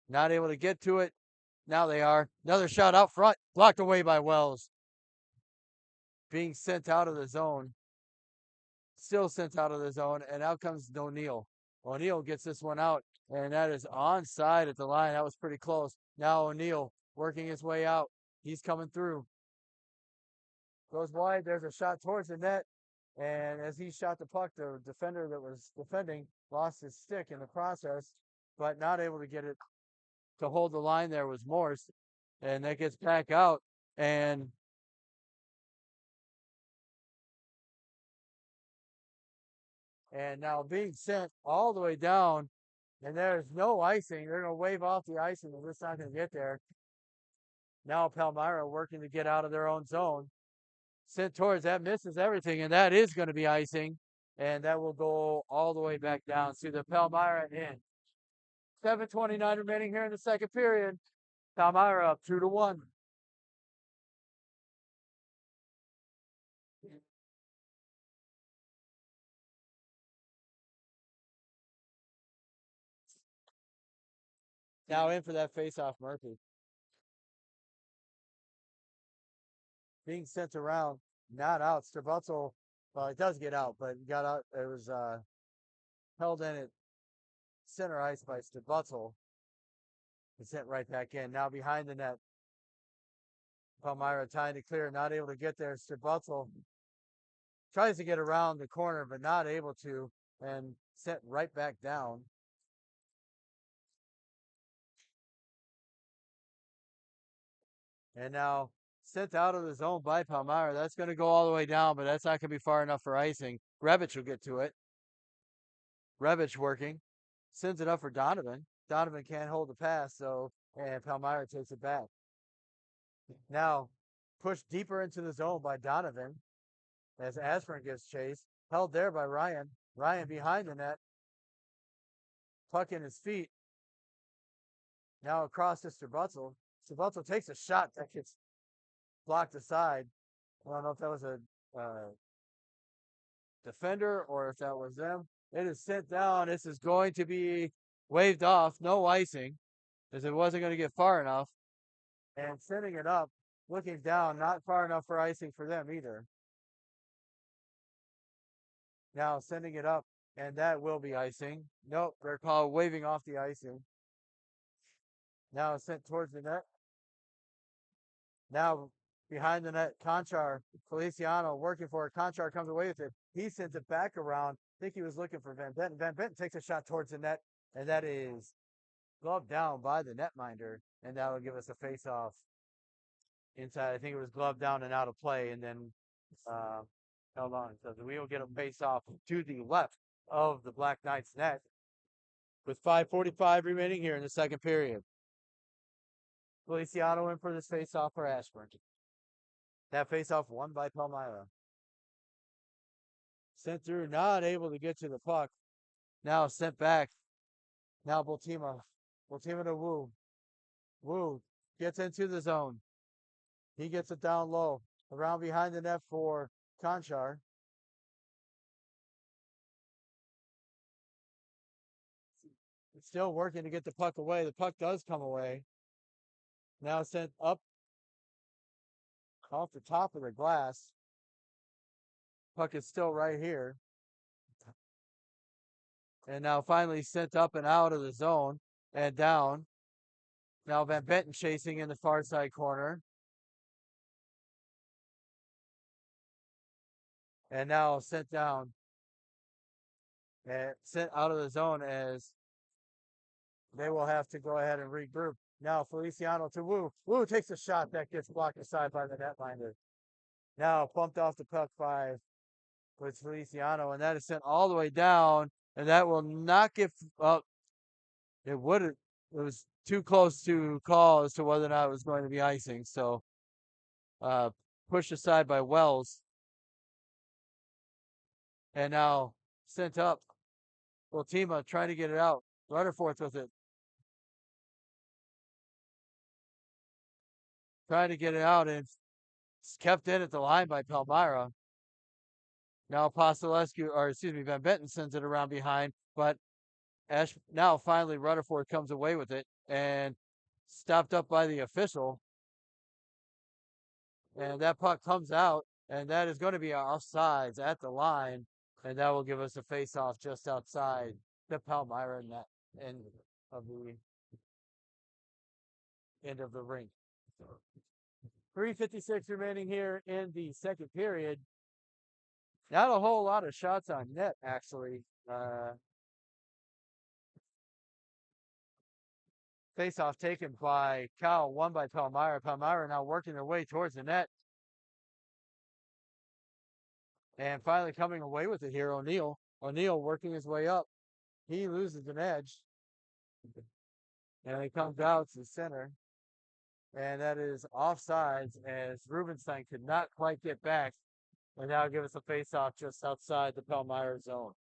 S2: Not able to get to it. Now they are. Another shot out front. Blocked away by Wells. Being sent out of the zone. Still sent out of the zone. And out comes O'Neill. O'Neill gets this one out. And that is onside at the line. That was pretty close. Now O'Neill working his way out. He's coming through. Goes wide. There's a shot towards the net. And as he shot the puck, the defender that was defending lost his stick in the process, but not able to get it to hold the line there was Morse. And that gets back out. And now being sent all the way down. And there's no icing. They're going to wave off the icing. They're just not going to get there. Now Palmyra working to get out of their own zone. Sent towards that, misses everything, and that is going to be icing, and that will go all the way back down to the Palmyra end. 7:29 remaining here in the second period. Palmyra up 2-1. Now in for that face-off, Murphy. Being sent around, not out. Strabutzel, well, it does get out, but got out. It was held in at center ice by Strabutzel. And sent right back in. Now behind the net. Palmyra trying to clear, not able to get there. Strabutzel tries to get around the corner, but not able to, and sent right back down. And now sent out of the zone by Palmyra. That's going to go all the way down, but that's not going to be far enough for icing. Revich will get to it. Revich working. Sends it up for Donovan. Donovan can't hold the pass, and Palmyra takes it back. Now pushed deeper into the zone by Donovan as Ashburn gets chased. Held there by Ryan. Ryan behind the net. Puck in his feet. Now across to Strabutzel. Strabutzel takes a shot that gets blocked aside. I don't know if that was a defender or if that was them. It is sent down. This is going to be waved off. No icing, as it wasn't going to get far enough. And sending it up, looking down, not far enough for icing for them either. Now sending it up, and that will be icing. Nope, they're called waving off the icing. Now sent towards the net. Now behind the net, Conchar, Feliciano working for it. Conchar comes away with it. He sends it back around. I think he was looking for Van Benton. Van Benton takes a shot towards the net, and that is gloved down by the netminder, and that would give us a face-off inside. I think it was gloved down and out of play, and then uh, held on. So we will get a face-off to the left of the Black Knights net with 5:45 remaining here in the second period. Feliciano in for this face-off for Ashburn. That face-off won by Palmyra. Sent through, not able to get to the puck. Now sent back. Now Bultima to Wu. Wu gets into the zone. He gets it down low. Around behind the net for Conchar. Still working to get the puck away. The puck does come away. Now sent up off the top of the glass. Puck is still right here. And now finally sent up and out of the zone and down. Now Van Benton chasing in the far side corner. And now sent down and sent out of the zone as they will have to go ahead and regroup. Now Feliciano to Wu. Wu takes a shot that gets blocked aside by the netminder. Now bumped off the puck by with Feliciano, and that is sent all the way down, and that will not get up. It would have. It was too close to call as to whether or not it was going to be icing. So pushed aside by Wells. And now sent up. Ultima trying to get it out. Rutherford with it. Trying to get it out, and it's kept in at the line by Palmyra. Now Van Benton sends it around behind, but now finally Rutherford comes away with it and stopped up by the official. And that puck comes out, and that is going to be offsides at the line, and that will give us a face-off just outside the Palmyra net end of the rink. 3:56 remaining here in the second period. Not a whole lot of shots on net, actually. Face-off taken by Cal, won by Palmyra. Palmyra now working their way towards the net. And finally coming away with it here, O'Neill. O'Neill working his way up. He loses an edge. And he comes out to center. And that is offsides as Rubenstein could not quite get back. And now give us a face-off just outside the Palmyra zone.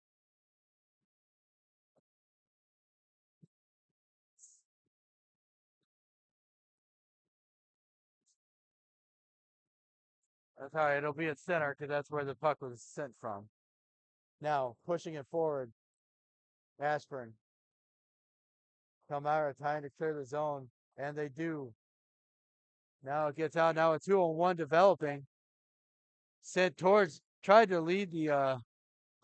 S2: That's all right. It'll be at center because that's where the puck was sent from. Now pushing it forward. Ashburn. Palmyra trying to clear the zone, and they do. Now it gets out. Now a 2-on-1 developing. Sent towards, tried to lead the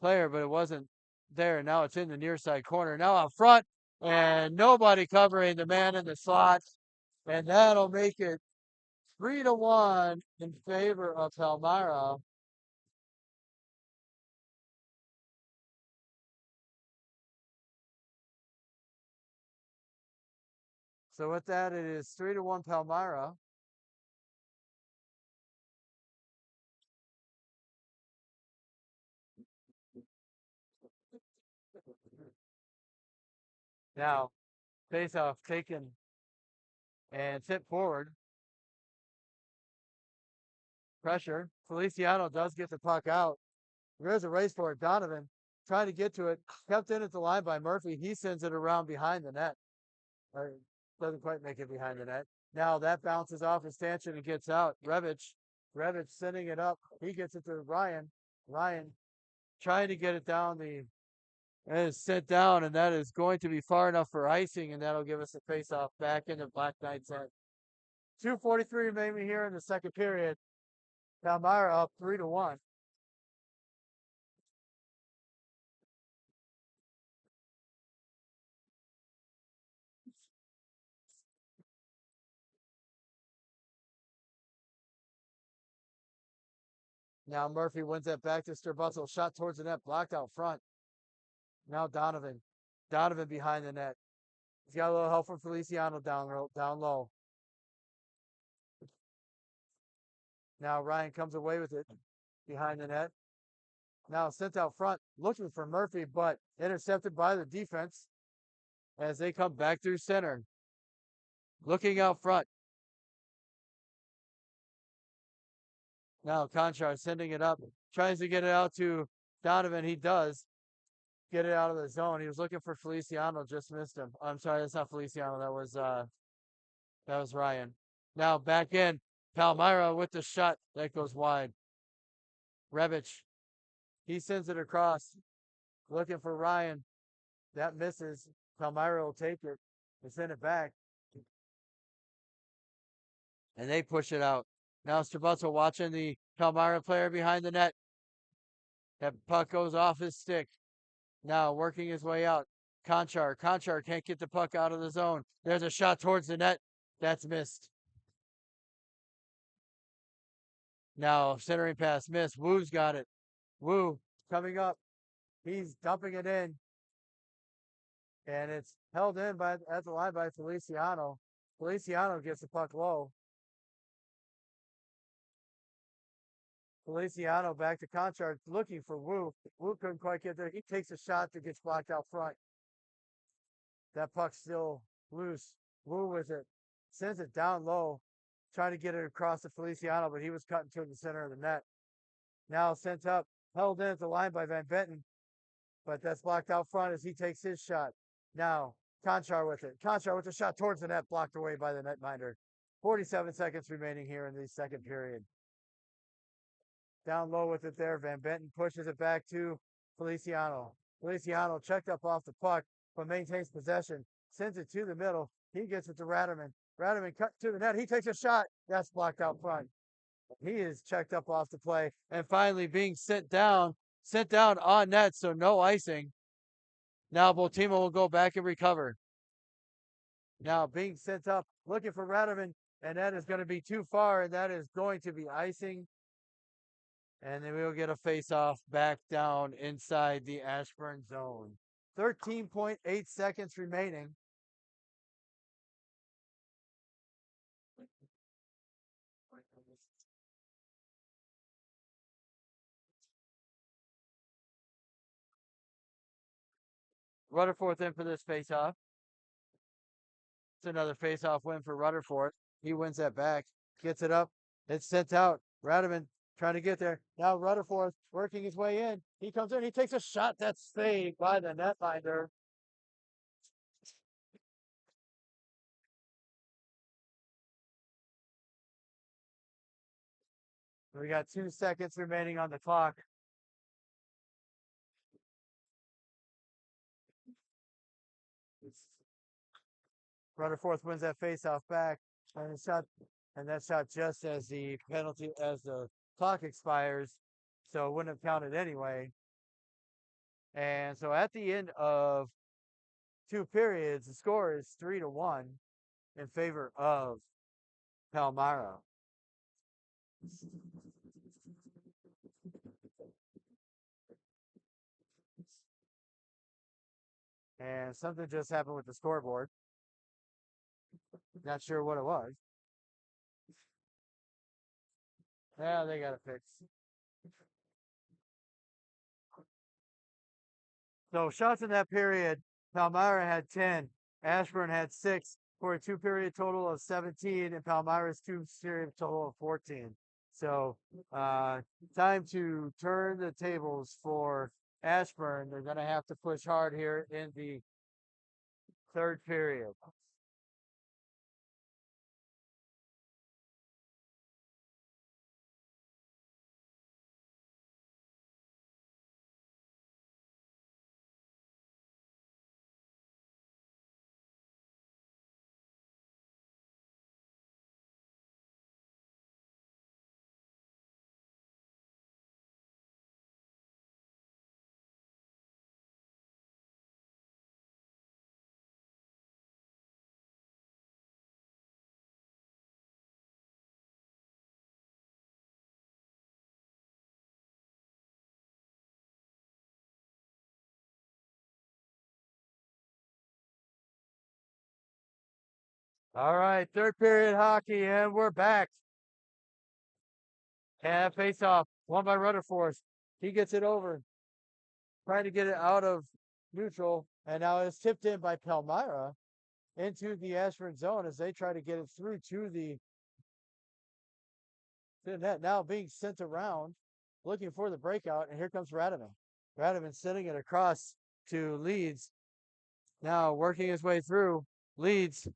S2: player, but it wasn't there. Now it's in the near side corner. Now out front, and nobody covering the man in the slot. And that'll make it 3-1 in favor of Palmyra. So with that, it is 3-1 Palmyra. Now, face-off taken and sent forward. Pressure. Feliciano does get the puck out. There's a race for it. Donovan trying to get to it. Kept in at the line by Murphy. He sends it around behind the net. Or doesn't quite make it behind the net. Now that bounces off his stanchion and gets out. Revich sending it up. He gets it to Ryan. Ryan trying to get it down the and is sent down, and that is going to be far enough for icing, and that'll give us a face-off back into Black Knights end. 2:43 remaining here in the second period. Palmyra up 3-1. Now Murphy wins that back to Sturbussel. Shot towards the net, blocked out front. Now Donovan. Donovan behind the net. He's got a little help from Feliciano down low. Now Ryan comes away with it behind the net. Now sent out front, looking for Murphy, but intercepted by the defense as they come back through center. Looking out front. Now Conchar sending it up, tries to get it out to Donovan. He does get it out of the zone. He was looking for Feliciano, just missed him. I'm sorry, that's not Feliciano. That was Ryan. Now back in. Palmyra with the shot that goes wide. Rebic, he sends it across, looking for Ryan. That misses. Palmyra will take it and send it back. And they push it out. Now Strabuzzo watching the Palmyra player behind the net. That puck goes off his stick. Now working his way out. Conchar. Conchar can't get the puck out of the zone. There's a shot towards the net. That's missed. Now centering pass missed. Woo's got it. Woo coming up. He's dumping it in. And it's held in at the line by Feliciano. Feliciano gets the puck low. Feliciano back to Conchar looking for Woo. Woo couldn't quite get there. He takes a shot that gets blocked out front. That puck's still loose. Woo with it. Sends it down low. Trying to get it across to Feliciano, but he was cutting to the center of the net. Now sent up. Held in at the line by Van Benton. But that's blocked out front as he takes his shot. Now, Conchar with it. Conchar with the shot towards the net, blocked away by the netminder. 47 seconds remaining here in the second period. Down low with it there. Van Benton pushes it back to Feliciano. Feliciano checked up off the puck, but maintains possession. Sends it to the middle. He gets it to Raderman. Raderman cut to the net. He takes a shot. That's blocked out front. He is checked up off the play. And finally being sent down on net, so no icing. Now Boltima will go back and recover. Now being sent up, looking for Raderman, and that is going to be too far, and that is going to be icing. And then we'll get a face-off back down inside the Ashburn zone. 13.8 seconds remaining. Rutherford in for this face-off. It's another face-off win for Rutherford. He wins that back, gets it up. It's sent out. Raderman trying to get there. Now Rutherford working his way in. He comes in. He takes a shot that's saved by the netminder. We got 2 seconds remaining on the clock. Rutherford wins that faceoff back, and that shot just as the clock expires, so it wouldn't have counted anyway. And so at the end of 2 periods, the score is 3-1 in favor of Palmyra. And something just happened with the scoreboard. Not sure what it was. Yeah, they got it fixed. So shots in that period, Palmyra had 10, Ashburn had 6, for a 2-period total of 17, and Palmyra's 2-period total of 14. So time to turn the tables for Ashburn. They're going to have to push hard here in the third period. All right, third period hockey, and we're back. And face off, won by Rutherford. He gets it over, trying to get it out of neutral, and now it's tipped in by Palmyra into the Ashburn zone as they try to get it through to the net. Now being sent around, looking for the breakout, and here comes Radiman. Radiman sending it across to Leeds. Now working his way through. Leeds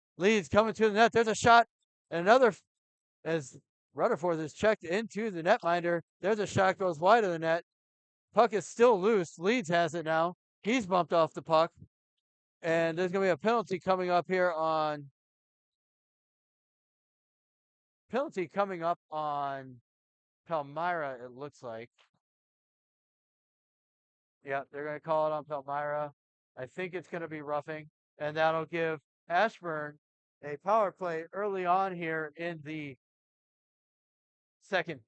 S2: coming to the net. There's a shot. And another, as Rutherford is checked into the netminder. There's a shot, goes wide of the net. Puck is still loose. Leeds has it now. He's bumped off the puck. And there's going to be a penalty coming up here on Palmyra, it looks like. Yeah, they're going to call it on Palmyra. I think it's going to be roughing, and that'll give Ashburn a power play early on here in the second.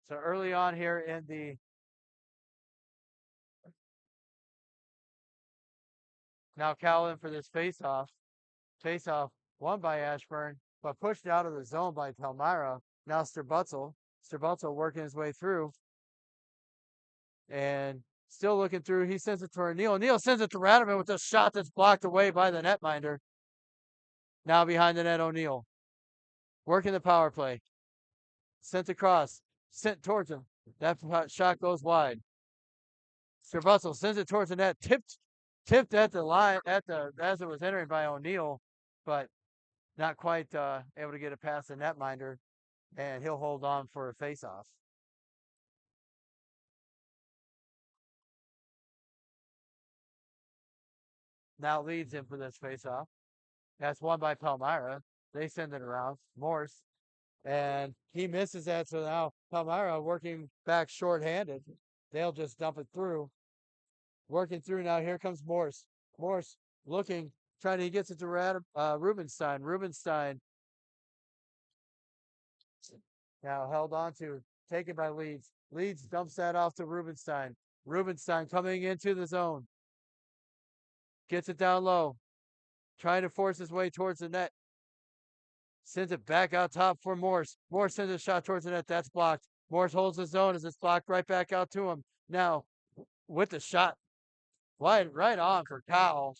S2: So early on here in the now Calvin for this face-off. Face-off won by Ashburn, but pushed out of the zone by Palmyra. Now Sterbutzel. Sterbutzel working his way through. And still looking through. He sends it to O'Neill. O'Neill sends it to Radiman with a shot that's blocked away by the netminder. Now behind the net, O'Neill. Working the power play. Sent across. Sent towards him. That shot goes wide. Sterbutzel sends it towards the net. Tipped at the line as it was entering by O'Neill, but not quite able to get it past the netminder, and he'll hold on for a face-off. Now Leeds in for this face-off. That's won by Palmyra. They send it around. Morse. And he misses that, so now Palmyra working back short-handed. They'll just dump it through. Working through now. Here comes Morse. Morse looking, trying to get it to Rubenstein. Rubenstein now held on to, taken by Leeds. Leeds dumps that off to Rubenstein. Rubenstein coming into the zone. Gets it down low. Trying to force his way towards the net. Sends it back out top for Morse. Morse sends a shot towards the net. That's blocked. Morse holds the zone as it's blocked right back out to him. Now, with the shot, right on for Kyle.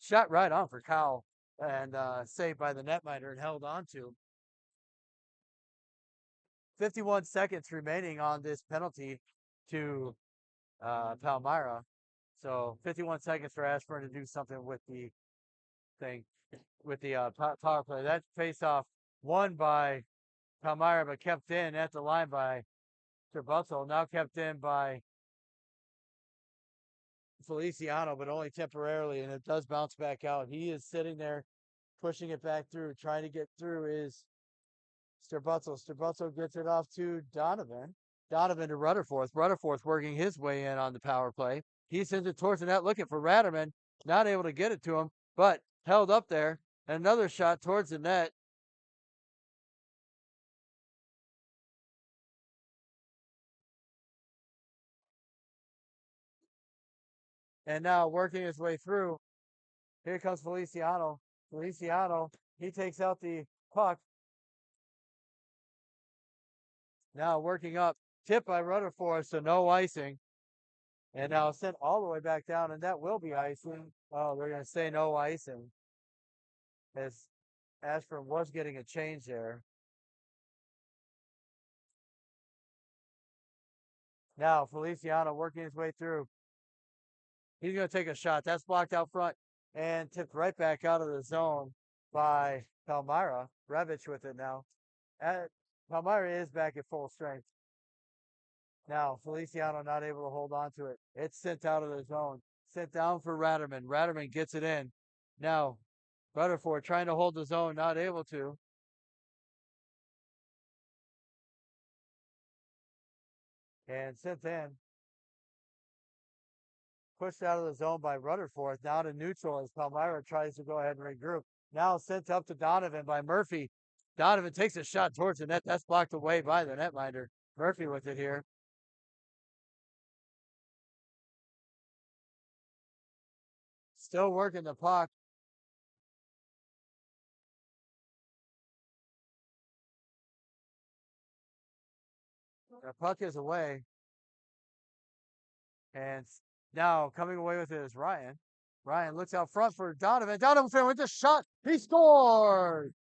S2: Shot right on for Kyle. And saved by the netminder and held on to. 51 seconds remaining on this penalty to Palmyra. So 51 seconds for Ashburn to do something with the thing, with the power play. That face-off won by Palmyra, but kept in at the line by Sterbutzel. Now kept in by Feliciano, but only temporarily, and it does bounce back out. He is sitting there, pushing it back through, trying to get through is Sterbutzel. Sterbutzel gets it off to Donovan. Donovan to Rutherford. Rutherford working his way in on the power play. He sends it towards the net, looking for Radiman. Not able to get it to him, but held up there. Another shot towards the net. And now working his way through. Here comes Feliciano. Feliciano, he takes out the puck. Now working up. Tipped by Rutherford, so no icing. And now sent all the way back down, and that will be icing. Oh, they're going to say no icing. As Ashburn was getting a change there. Now Feliciano working his way through. He's going to take a shot. That's blocked out front and tipped right back out of the zone by Palmyra. Revich with it now. Palmyra is back at full strength. Now Feliciano not able to hold on to it. It's sent out of the zone. Sent down for Radiman. Radiman gets it in. Now Rutherford trying to hold the zone, not able to. And sent in. Pushed out of the zone by Rutherford. Now to neutral as Palmyra tries to go ahead and regroup. Now sent up to Donovan by Murphy. Donovan takes a shot towards the net. That's blocked away by the netminder. Murphy with it here. Still working the puck. The puck is away. And now coming away with it is Ryan. Ryan looks out front for Donovan. Donovan with the shot. He scored.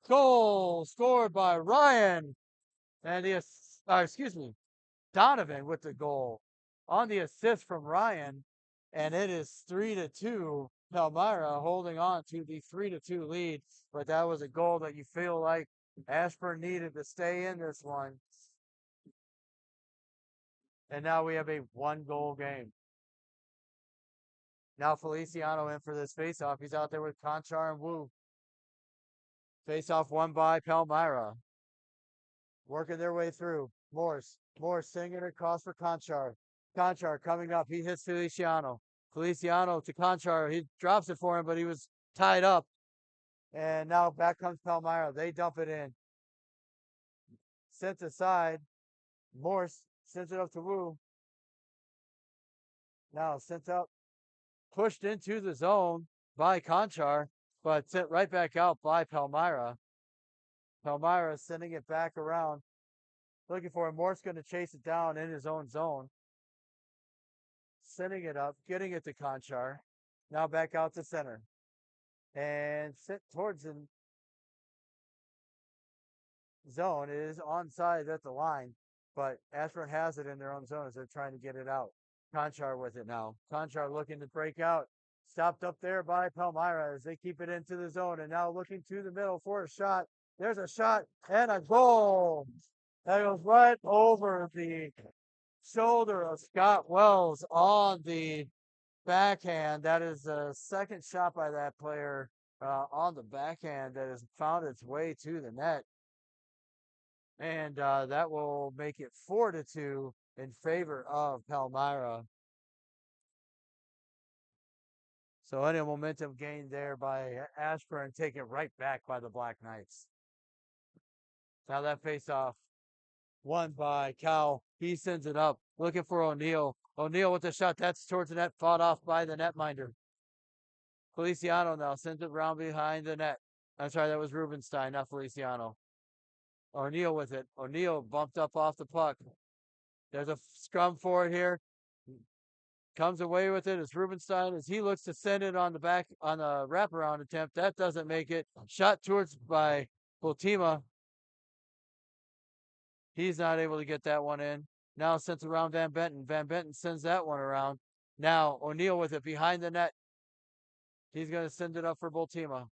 S2: Goal scored by Ryan. And excuse me, Donovan with the goal on the assist from Ryan. And it is 3-2. Palmyra holding on to the 3-2 lead. But that was a goal that you feel like Ashburn needed to stay in this one. And now we have a 1-goal game. Now Feliciano in for this faceoff. He's out there with Conchar and Wu. Faceoff won by Palmyra. Working their way through. Morse singing it across for Conchar. Conchar coming up. He hits Feliciano. Feliciano to Conchar. He drops it for him, but he was tied up. And now back comes Palmyra. They dump it in. Sent aside. Morse sends it up to Wu. Now sent up. Pushed into the zone by Conchar, but sent right back out by Palmyra. Palmyra sending it back around. Looking for him. Morse going to chase it down in his own zone. Sending it up, getting it to Conchar. Now back out to center. And sent towards the zone. It is onside at the line, but Ashburn has it in their own zone as they're trying to get it out. Conchar with it now. Conchar looking to break out. Stopped up there by Palmyra as they keep it into the zone. And now looking to the middle for a shot. There's a shot and a goal. That goes right over the shoulder of Scott Wells on the backhand. That is a second shot by that player on the backhand that has found its way to the net. And that will make it 4-2 in favor of Palmyra. So any momentum gained there by Ashburn, taken right back by the Black Knights. Now that face-off won by Cal. He sends it up, looking for O'Neill. O'Neill with the shot. That's towards the net, fought off by the netminder. Feliciano now sends it round behind the net. I'm sorry, that was Rubenstein, not Feliciano. O'Neill with it. O'Neill bumped up off the puck. There's a scrum for it here. Comes away with it as Rubenstein as he looks to send it on the back on a wraparound attempt. That doesn't make it. Shot towards by Bultima. He's not able to get that one in. Now sends around Van Benton. Van Benton sends that one around. Now O'Neill with it behind the net. He's going to send it up for Bultima.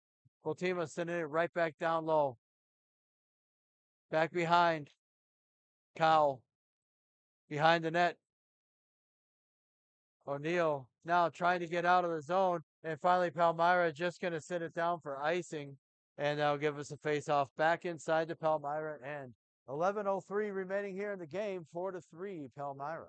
S2: Bultima sending it right back down low. Back behind. Cowell. Behind the net. O'Neill now trying to get out of the zone. And finally, Palmyra just going to sit it down for icing. And that'll give us a face-off back inside the Palmyra end. 11:03 remaining here in the game. 4-3 Palmyra.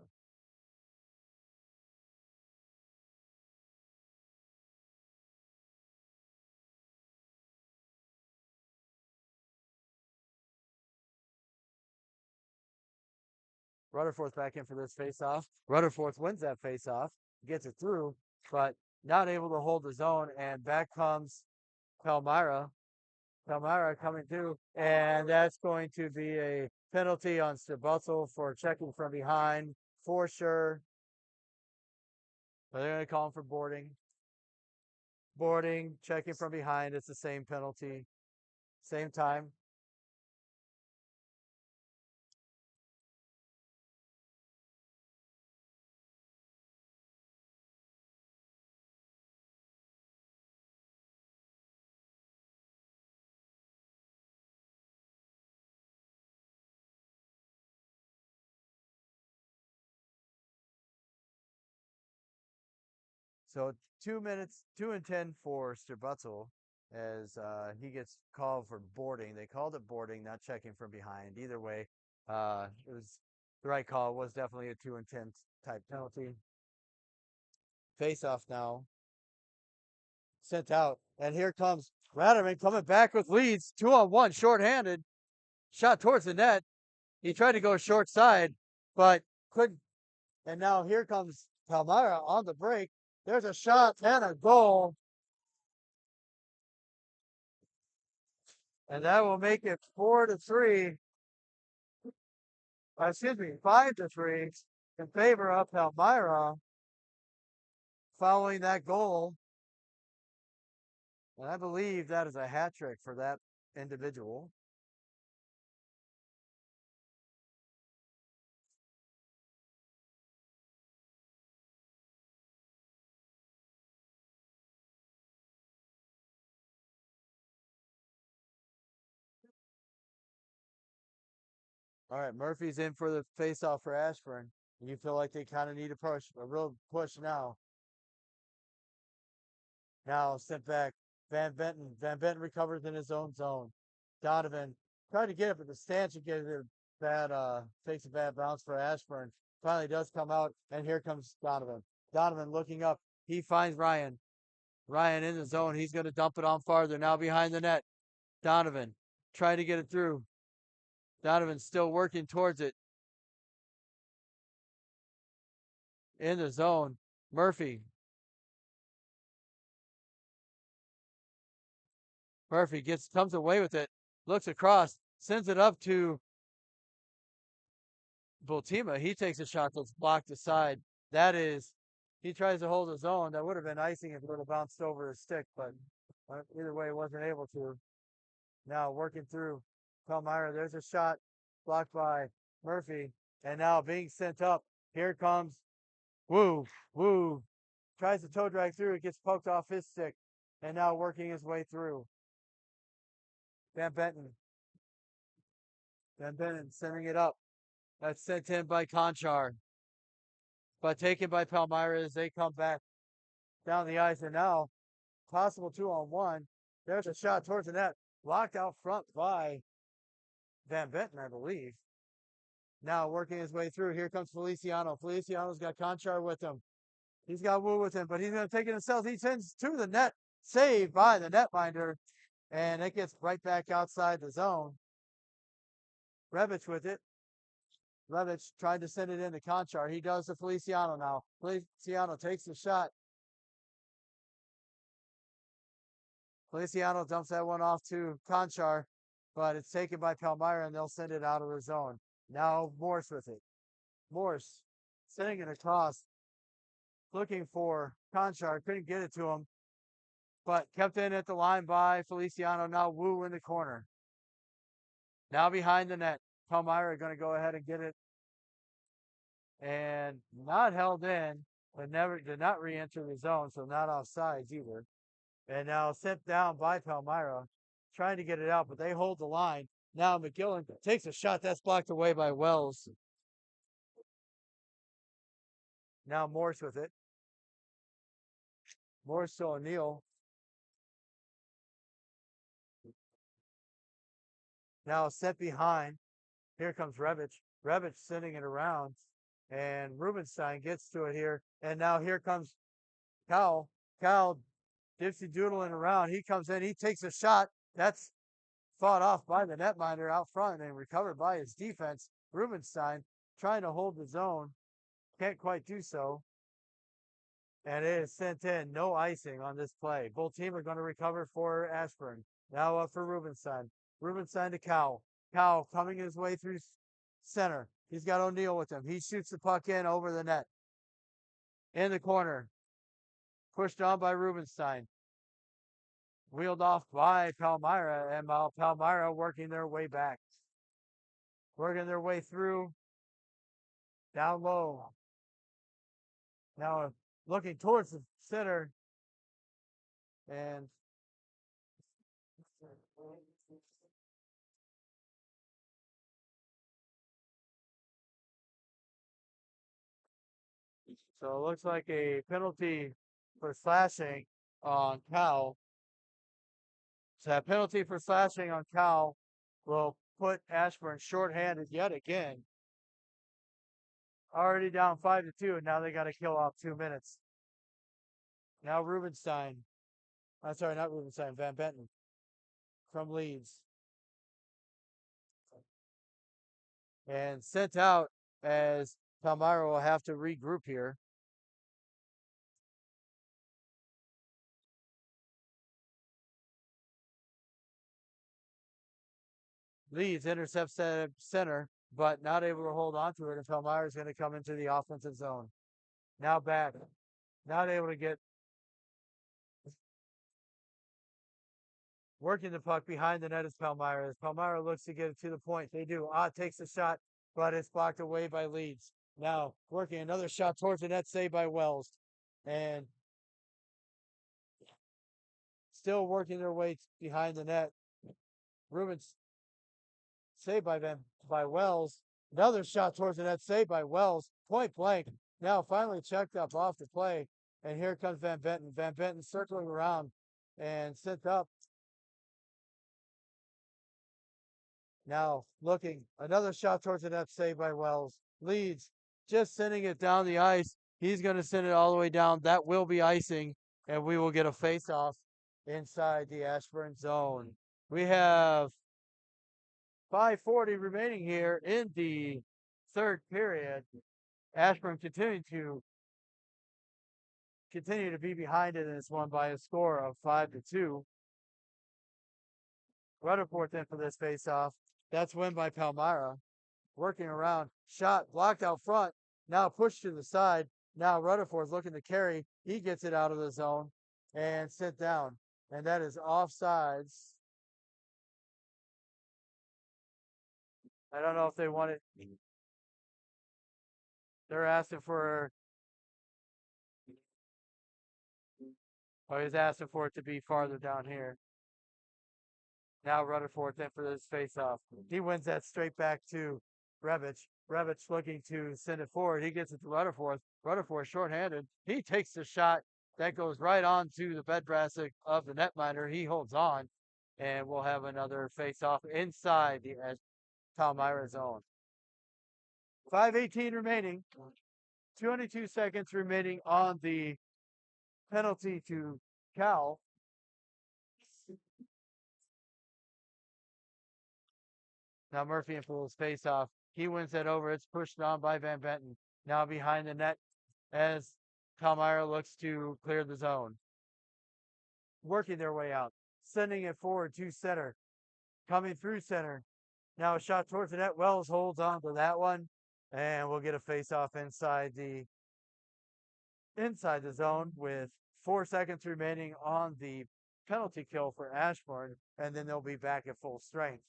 S2: Rutherford's back in for this face-off. Rutherford wins that face-off, gets it through, but not able to hold the zone. And back comes Palmyra. Palmyra coming through, and that's going to be a penalty on Stubutzel for checking from behind, for sure. But they're going to call him for boarding. Boarding, checking from behind. It's the same penalty. Same time. So 2 minutes, 2-10 for Stubutzel as he gets called for boarding. They called it boarding, not checking from behind. Either way, it was the right call. It was definitely a 2-10 type penalty. Face off now. Sent out. And here comes Ratterman coming back with leads. 2-on-1, shorthanded. Shot towards the net. He tried to go short side, but couldn't. And now here comes Palmyra on the break. There's a shot and a goal. And that will make it 4-3. Excuse me, 5-3 in favor of Palmyra following that goal. And I believe that is a hat trick for that individual. All right, Murphy's in for the faceoff for Ashburn. You feel like they kind of need a real push now. Now sent back. Van Benton. Van Benton recovers in his own zone. Donovan tried to get it, but the stanchion gave it a bad, takes a bad bounce for Ashburn. Finally does come out, and here comes Donovan. Donovan looking up. He finds Ryan. Ryan in the zone. He's going to dump it on farther. Now behind the net. Donovan trying to get it through. Donovan still working towards it. In the zone. Murphy. Murphy comes away with it. Looks across. Sends it up to Bultima. He takes a shot that's blocked aside. That is, he tries to hold his own. That would have been icing if it would have bounced over his stick, but either way, he wasn't able to. Now working through Palmyra. There's a shot blocked by Murphy, and now being sent up. Here comes Woo. Woo tries to toe drag through. It gets poked off his stick, and now working his way through. Van Benton. Van Benton sending it up. That's sent in by Conchar, but taken by Palmyra as they come back down the ice. And now, possible 2-on-1. There's a shot towards the net, blocked out front by Van Benton, I believe. Now working his way through. Here comes Feliciano. Feliciano's got Conchar with him. He's got Wu with him, but he's going to take it himself. He sends to the net, saved by the netminder, and it gets right back outside the zone. Revich with it. Revich tried to send it into Conchar. He does to Feliciano now. Feliciano takes the shot. Feliciano dumps that one off to Conchar, but it's taken by Palmyra, and they'll send it out of the zone. Now Morse with it. Morse sending it across, looking for Conchar. Couldn't get it to him, but kept in at the line by Feliciano. Now Wu in the corner. Now behind the net. Palmyra going to go ahead and get it. And not held in, but did not re-enter the zone, so not offsides either. And now sent down by Palmyra, trying to get it out, but they hold the line. Now McGillen takes a shot that's blocked away by Wells. Now Morse with it. Morse to O'Neill. Now set behind. Here comes Revich. Revich sending it around. And Rubenstein gets to it here. And now here comes Cowell. Cowell dipsy doodling around. He comes in. He takes a shot. That's fought off by the netminder out front and recovered by his defense. Rubenstein trying to hold the zone. Can't quite do so. And it is sent in. No icing on this play. Both teams are going to recover for Ashburn. Now up for Rubenstein. Rubenstein to Cowell. Cowell coming his way through center. He's got O'Neill with him. He shoots the puck in over the net. In the corner. Pushed on by Rubenstein. Wheeled off by Palmyra, and Palmyra working their way back. Working their way through. Down low. Now looking towards the center. And so it looks like a penalty for slashing on Cal. So that penalty for slashing on Cal will put Ashburn shorthanded yet again. Already down 5-2, and now they got to kill off 2 minutes. Now Rubenstein. I'm sorry, not Rubenstein, Van Benton from Leeds. and sent out as Palmyra will have to regroup here. Leeds intercepts center, but not able to hold on to it, and Palmyra is going to come into the offensive zone. Now back, not able to get working the puck behind the net is Palmyra. As Palmyra looks to get it to the point, they do. Takes a shot, but it's blocked away by Leeds. Now working another shot towards the net, saved by Wells, and still working their way behind the net. Rubens saved by Wells. Another shot towards the net, saved by Wells. Point blank. Now finally checked up off the play. And here comes Van Benton. Van Benton circling around and sent up. Now looking. Another shot towards the net, saved by Wells. Leeds just sending it down the ice. He's going to send it all the way down. That will be icing. And we will get a face-off inside the Ashburn zone. We have 5:40 remaining here in the third period. Ashburn continue to be behind in this one by a score of 5-2. Rutherford then for this face-off. That's win by Palmyra. Working around, shot blocked out front. Now pushed to the side. Now Rutherford's looking to carry. He gets it out of the zone and sent down. And that is offsides. I don't know if they want it. They're asking for. Oh, he's asking for it to be farther down here. Now Rutherford then for this face-off. He wins that straight back to Revich. Revich looking to send it forward. He gets it to Rutherford. Rutherford shorthanded. He takes the shot. That goes right on to the bed brassic of the netminder. He holds on. And we'll have another face-off inside the Palmyra zone. 5:18 remaining. 22 seconds remaining on the penalty to Cal. Now Murphy in for his face-off. He wins that over. It's pushed on by Van Benton. Now behind the net as Palmyra looks to clear the zone. Working their way out. Sending it forward to center. Coming through center. Now a shot towards the net. Wells holds on to that one. And we'll get a face-off inside the zone with 4 seconds remaining on the penalty kill for Ashburn. And then they'll be back at full strength.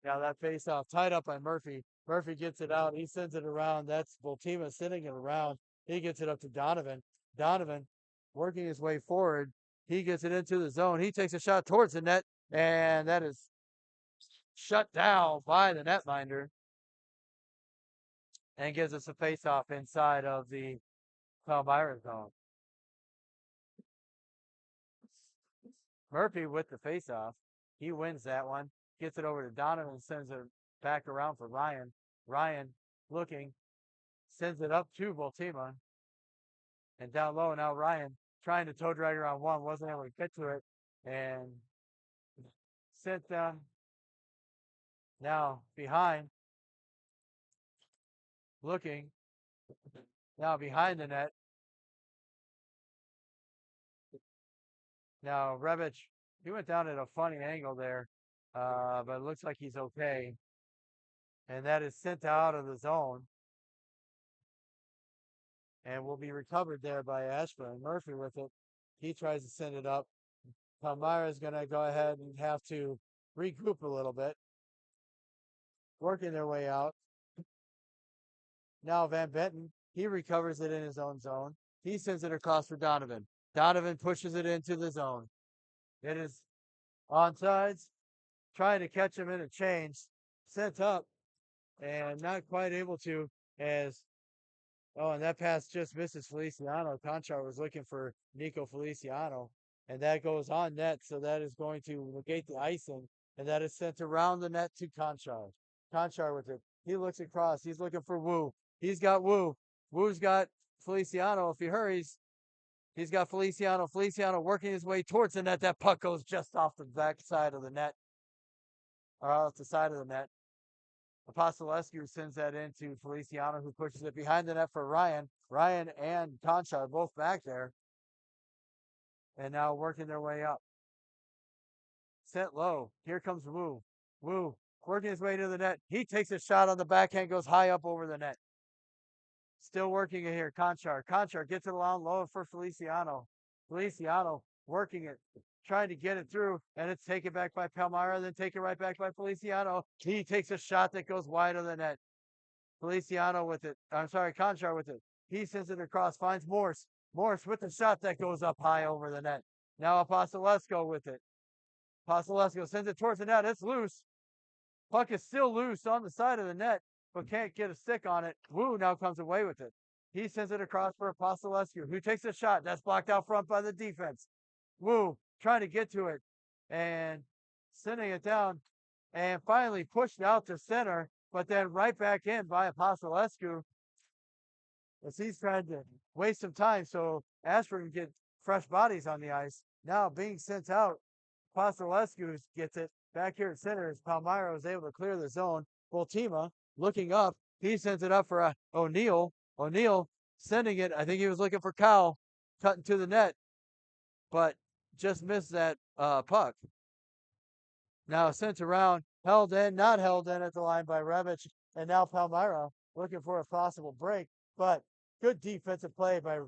S2: Now that face-off tied up by Murphy. Murphy gets it out. He sends it around. That's Voltima sending it around. He gets it up to Donovan. Donovan working his way forward. He gets it into the zone. He takes a shot towards the net, and that is shut down by the netminder and gives us a face-off inside of the Palmyra zone. Murphy with the face-off. He wins that one. Gets it over to Donovan, sends it back around for Ryan. Ryan looking, sends it up to Voltima. And down low now Ryan trying to toe drag around one, wasn't able to get to it. And sent down now behind. Looking. Now behind the net. Now Revich, he went down at a funny angle there. But it looks like he's okay. And that is sent out of the zone. And will be recovered there by Ashburn. Murphy with it. He tries to send it up. Palmyra is going to go ahead and have to regroup a little bit. Working their way out. Now Van Benton, he recovers it in his own zone. He sends it across for Donovan. Donovan pushes it into the zone. It is onsides. Trying to catch him in a change. Sent up. And not quite able to as and that pass just misses Feliciano. Conchar was looking for Nico Feliciano. And that goes on net, so that is going to negate the icing. And that is sent around the net to Conchar. Conchar with it. He looks across. He's looking for Wu. He's got Wu. Wu's got Feliciano. If he hurries, he's got Feliciano. Feliciano working his way towards the net. That puck goes just off the back side of the net, or off the side of the net. Apostolescu sends that into Feliciano, who pushes it behind the net for Ryan. Ryan and Concha are both back there, and now working their way up. Sent low. Here comes Wu. Wu working his way to the net. He takes a shot on the backhand, goes high up over the net. Still working it here. Conchar. Conchar gets it along low for Feliciano. Feliciano working it, trying to get it through, and it's taken back by Palmyra, then taken right back by Feliciano. He takes a shot that goes wide of the net. Feliciano with it. I'm sorry, Conchar with it. He sends it across, finds Morse. Morse with the shot that goes up high over the net. Now Apostolescu with it. Apostolescu sends it towards the net. It's loose. Puck is still loose on the side of the net, but can't get a stick on it. Wu now comes away with it. He sends it across for Apostolescu, who takes a shot. That's blocked out front by the defense. Wu trying to get to it and sending it down and finally pushed out to center, but then right back in by Apostolescu as he's trying to waste some time so Ashburn can get fresh bodies on the ice. Now being sent out, Apostolescu gets it back here at center as Palmyra was able to clear the zone. Voltima looking up. He sends it up for O'Neill. O'Neill sending it. I think he was looking for Kyle cutting to the net, but just missed that puck. Now sent around, held in, not held in at the line by Rebic, and now Palmyra looking for a possible break, but good defensive play by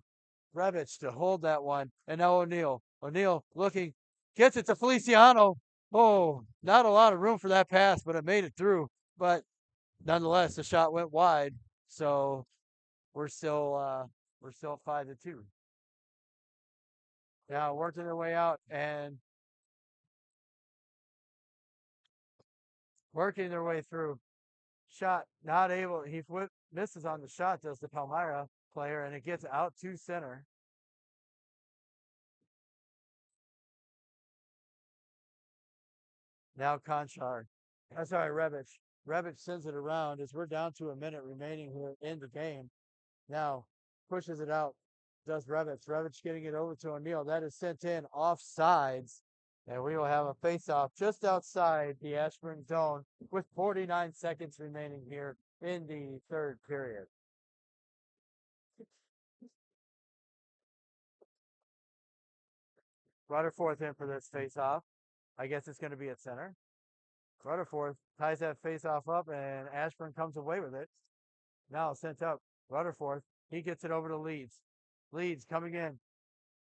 S2: Rebic to hold that one. And now O'Neill. O'Neill looking, gets it to Feliciano. Oh, not a lot of room for that pass, but it made it through. But nonetheless, the shot went wide. So we're still 5-2. Now working their way out and working their way through. Shot not able. He misses on the shot, does the Palmyra player, and it gets out to center. Now Conchar. I'm sorry, Rebic. Rebic sends it around as we're down to a minute remaining here in the game. Now pushes it out. Does Rebic. Rebic getting it over to O'Neill. That is sent in offsides. And we will have a face-off just outside the Ashburn zone with 49 seconds remaining here in the third period. Rutherford in for this face-off. I guess it's going to be at center. Rutherford ties that face-off up, and Ashburn comes away with it. Now sent up. Rutherford, he gets it over to Leeds. Leeds coming in.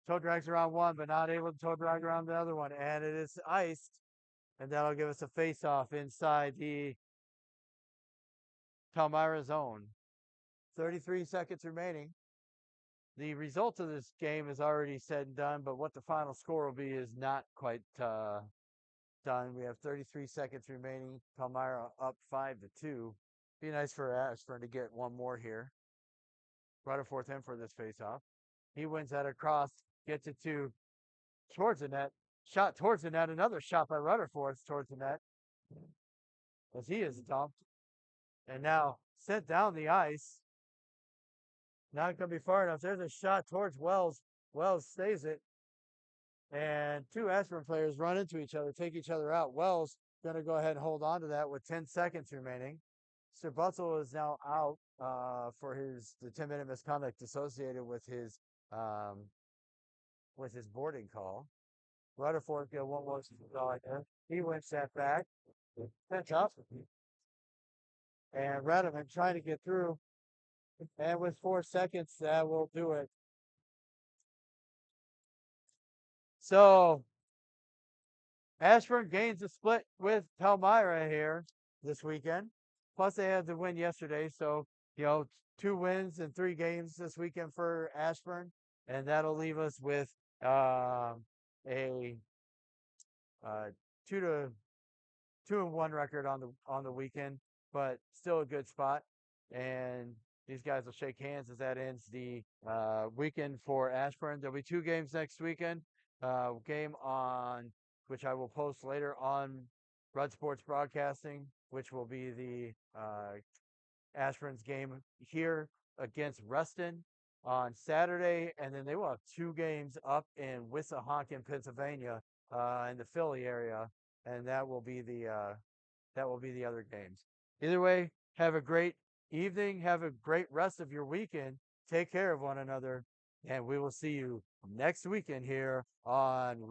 S2: Toe drags around one, but not able to toe drag around the other one. And it is iced. And that'll give us a face-off inside the Palmyra zone. 33 seconds remaining. The result of this game is already said and done, but what the final score will be is not quite done. We have 33 seconds remaining. Palmyra up 5-2. Be nice for Ashburn to get one more here. Rutherford in for this face-off. He wins that across, gets it towards the net. Shot towards the net. Another shot by Rutherford towards the net. As he is dumped. And now sent down the ice. Not going to be far enough. There's a shot towards Wells. Wells stays it. And two Ashburn players run into each other, take each other out. Wells going to go ahead and hold on to that with 10 seconds remaining. Sir Butzel is now out for the 10-minute misconduct associated with his boarding call. Rutherford got one more shot there. He wins that back. That's up. And Rediman trying to get through. And with 4 seconds, that will do it. So Ashburn gains a split with Palmyra here this weekend. Plus they had to win yesterday. So, 2 wins and 3 games this weekend for Ashburn. And that'll leave us with a 2-1 record on the weekend, but still a good spot. And these guys will shake hands as that ends the weekend for Ashburn. There'll be 2 games next weekend. Game on which I will post later on Rudd Sports Broadcasting, which will be the Ashburn's game here against Reston on Saturday, and then they will have 2 games up in Wissahickon, Pennsylvania, in the Philly area, and that will be the other games. Either way, have a great evening. Have a great rest of your weekend. Take care of one another, and we will see you next weekend here on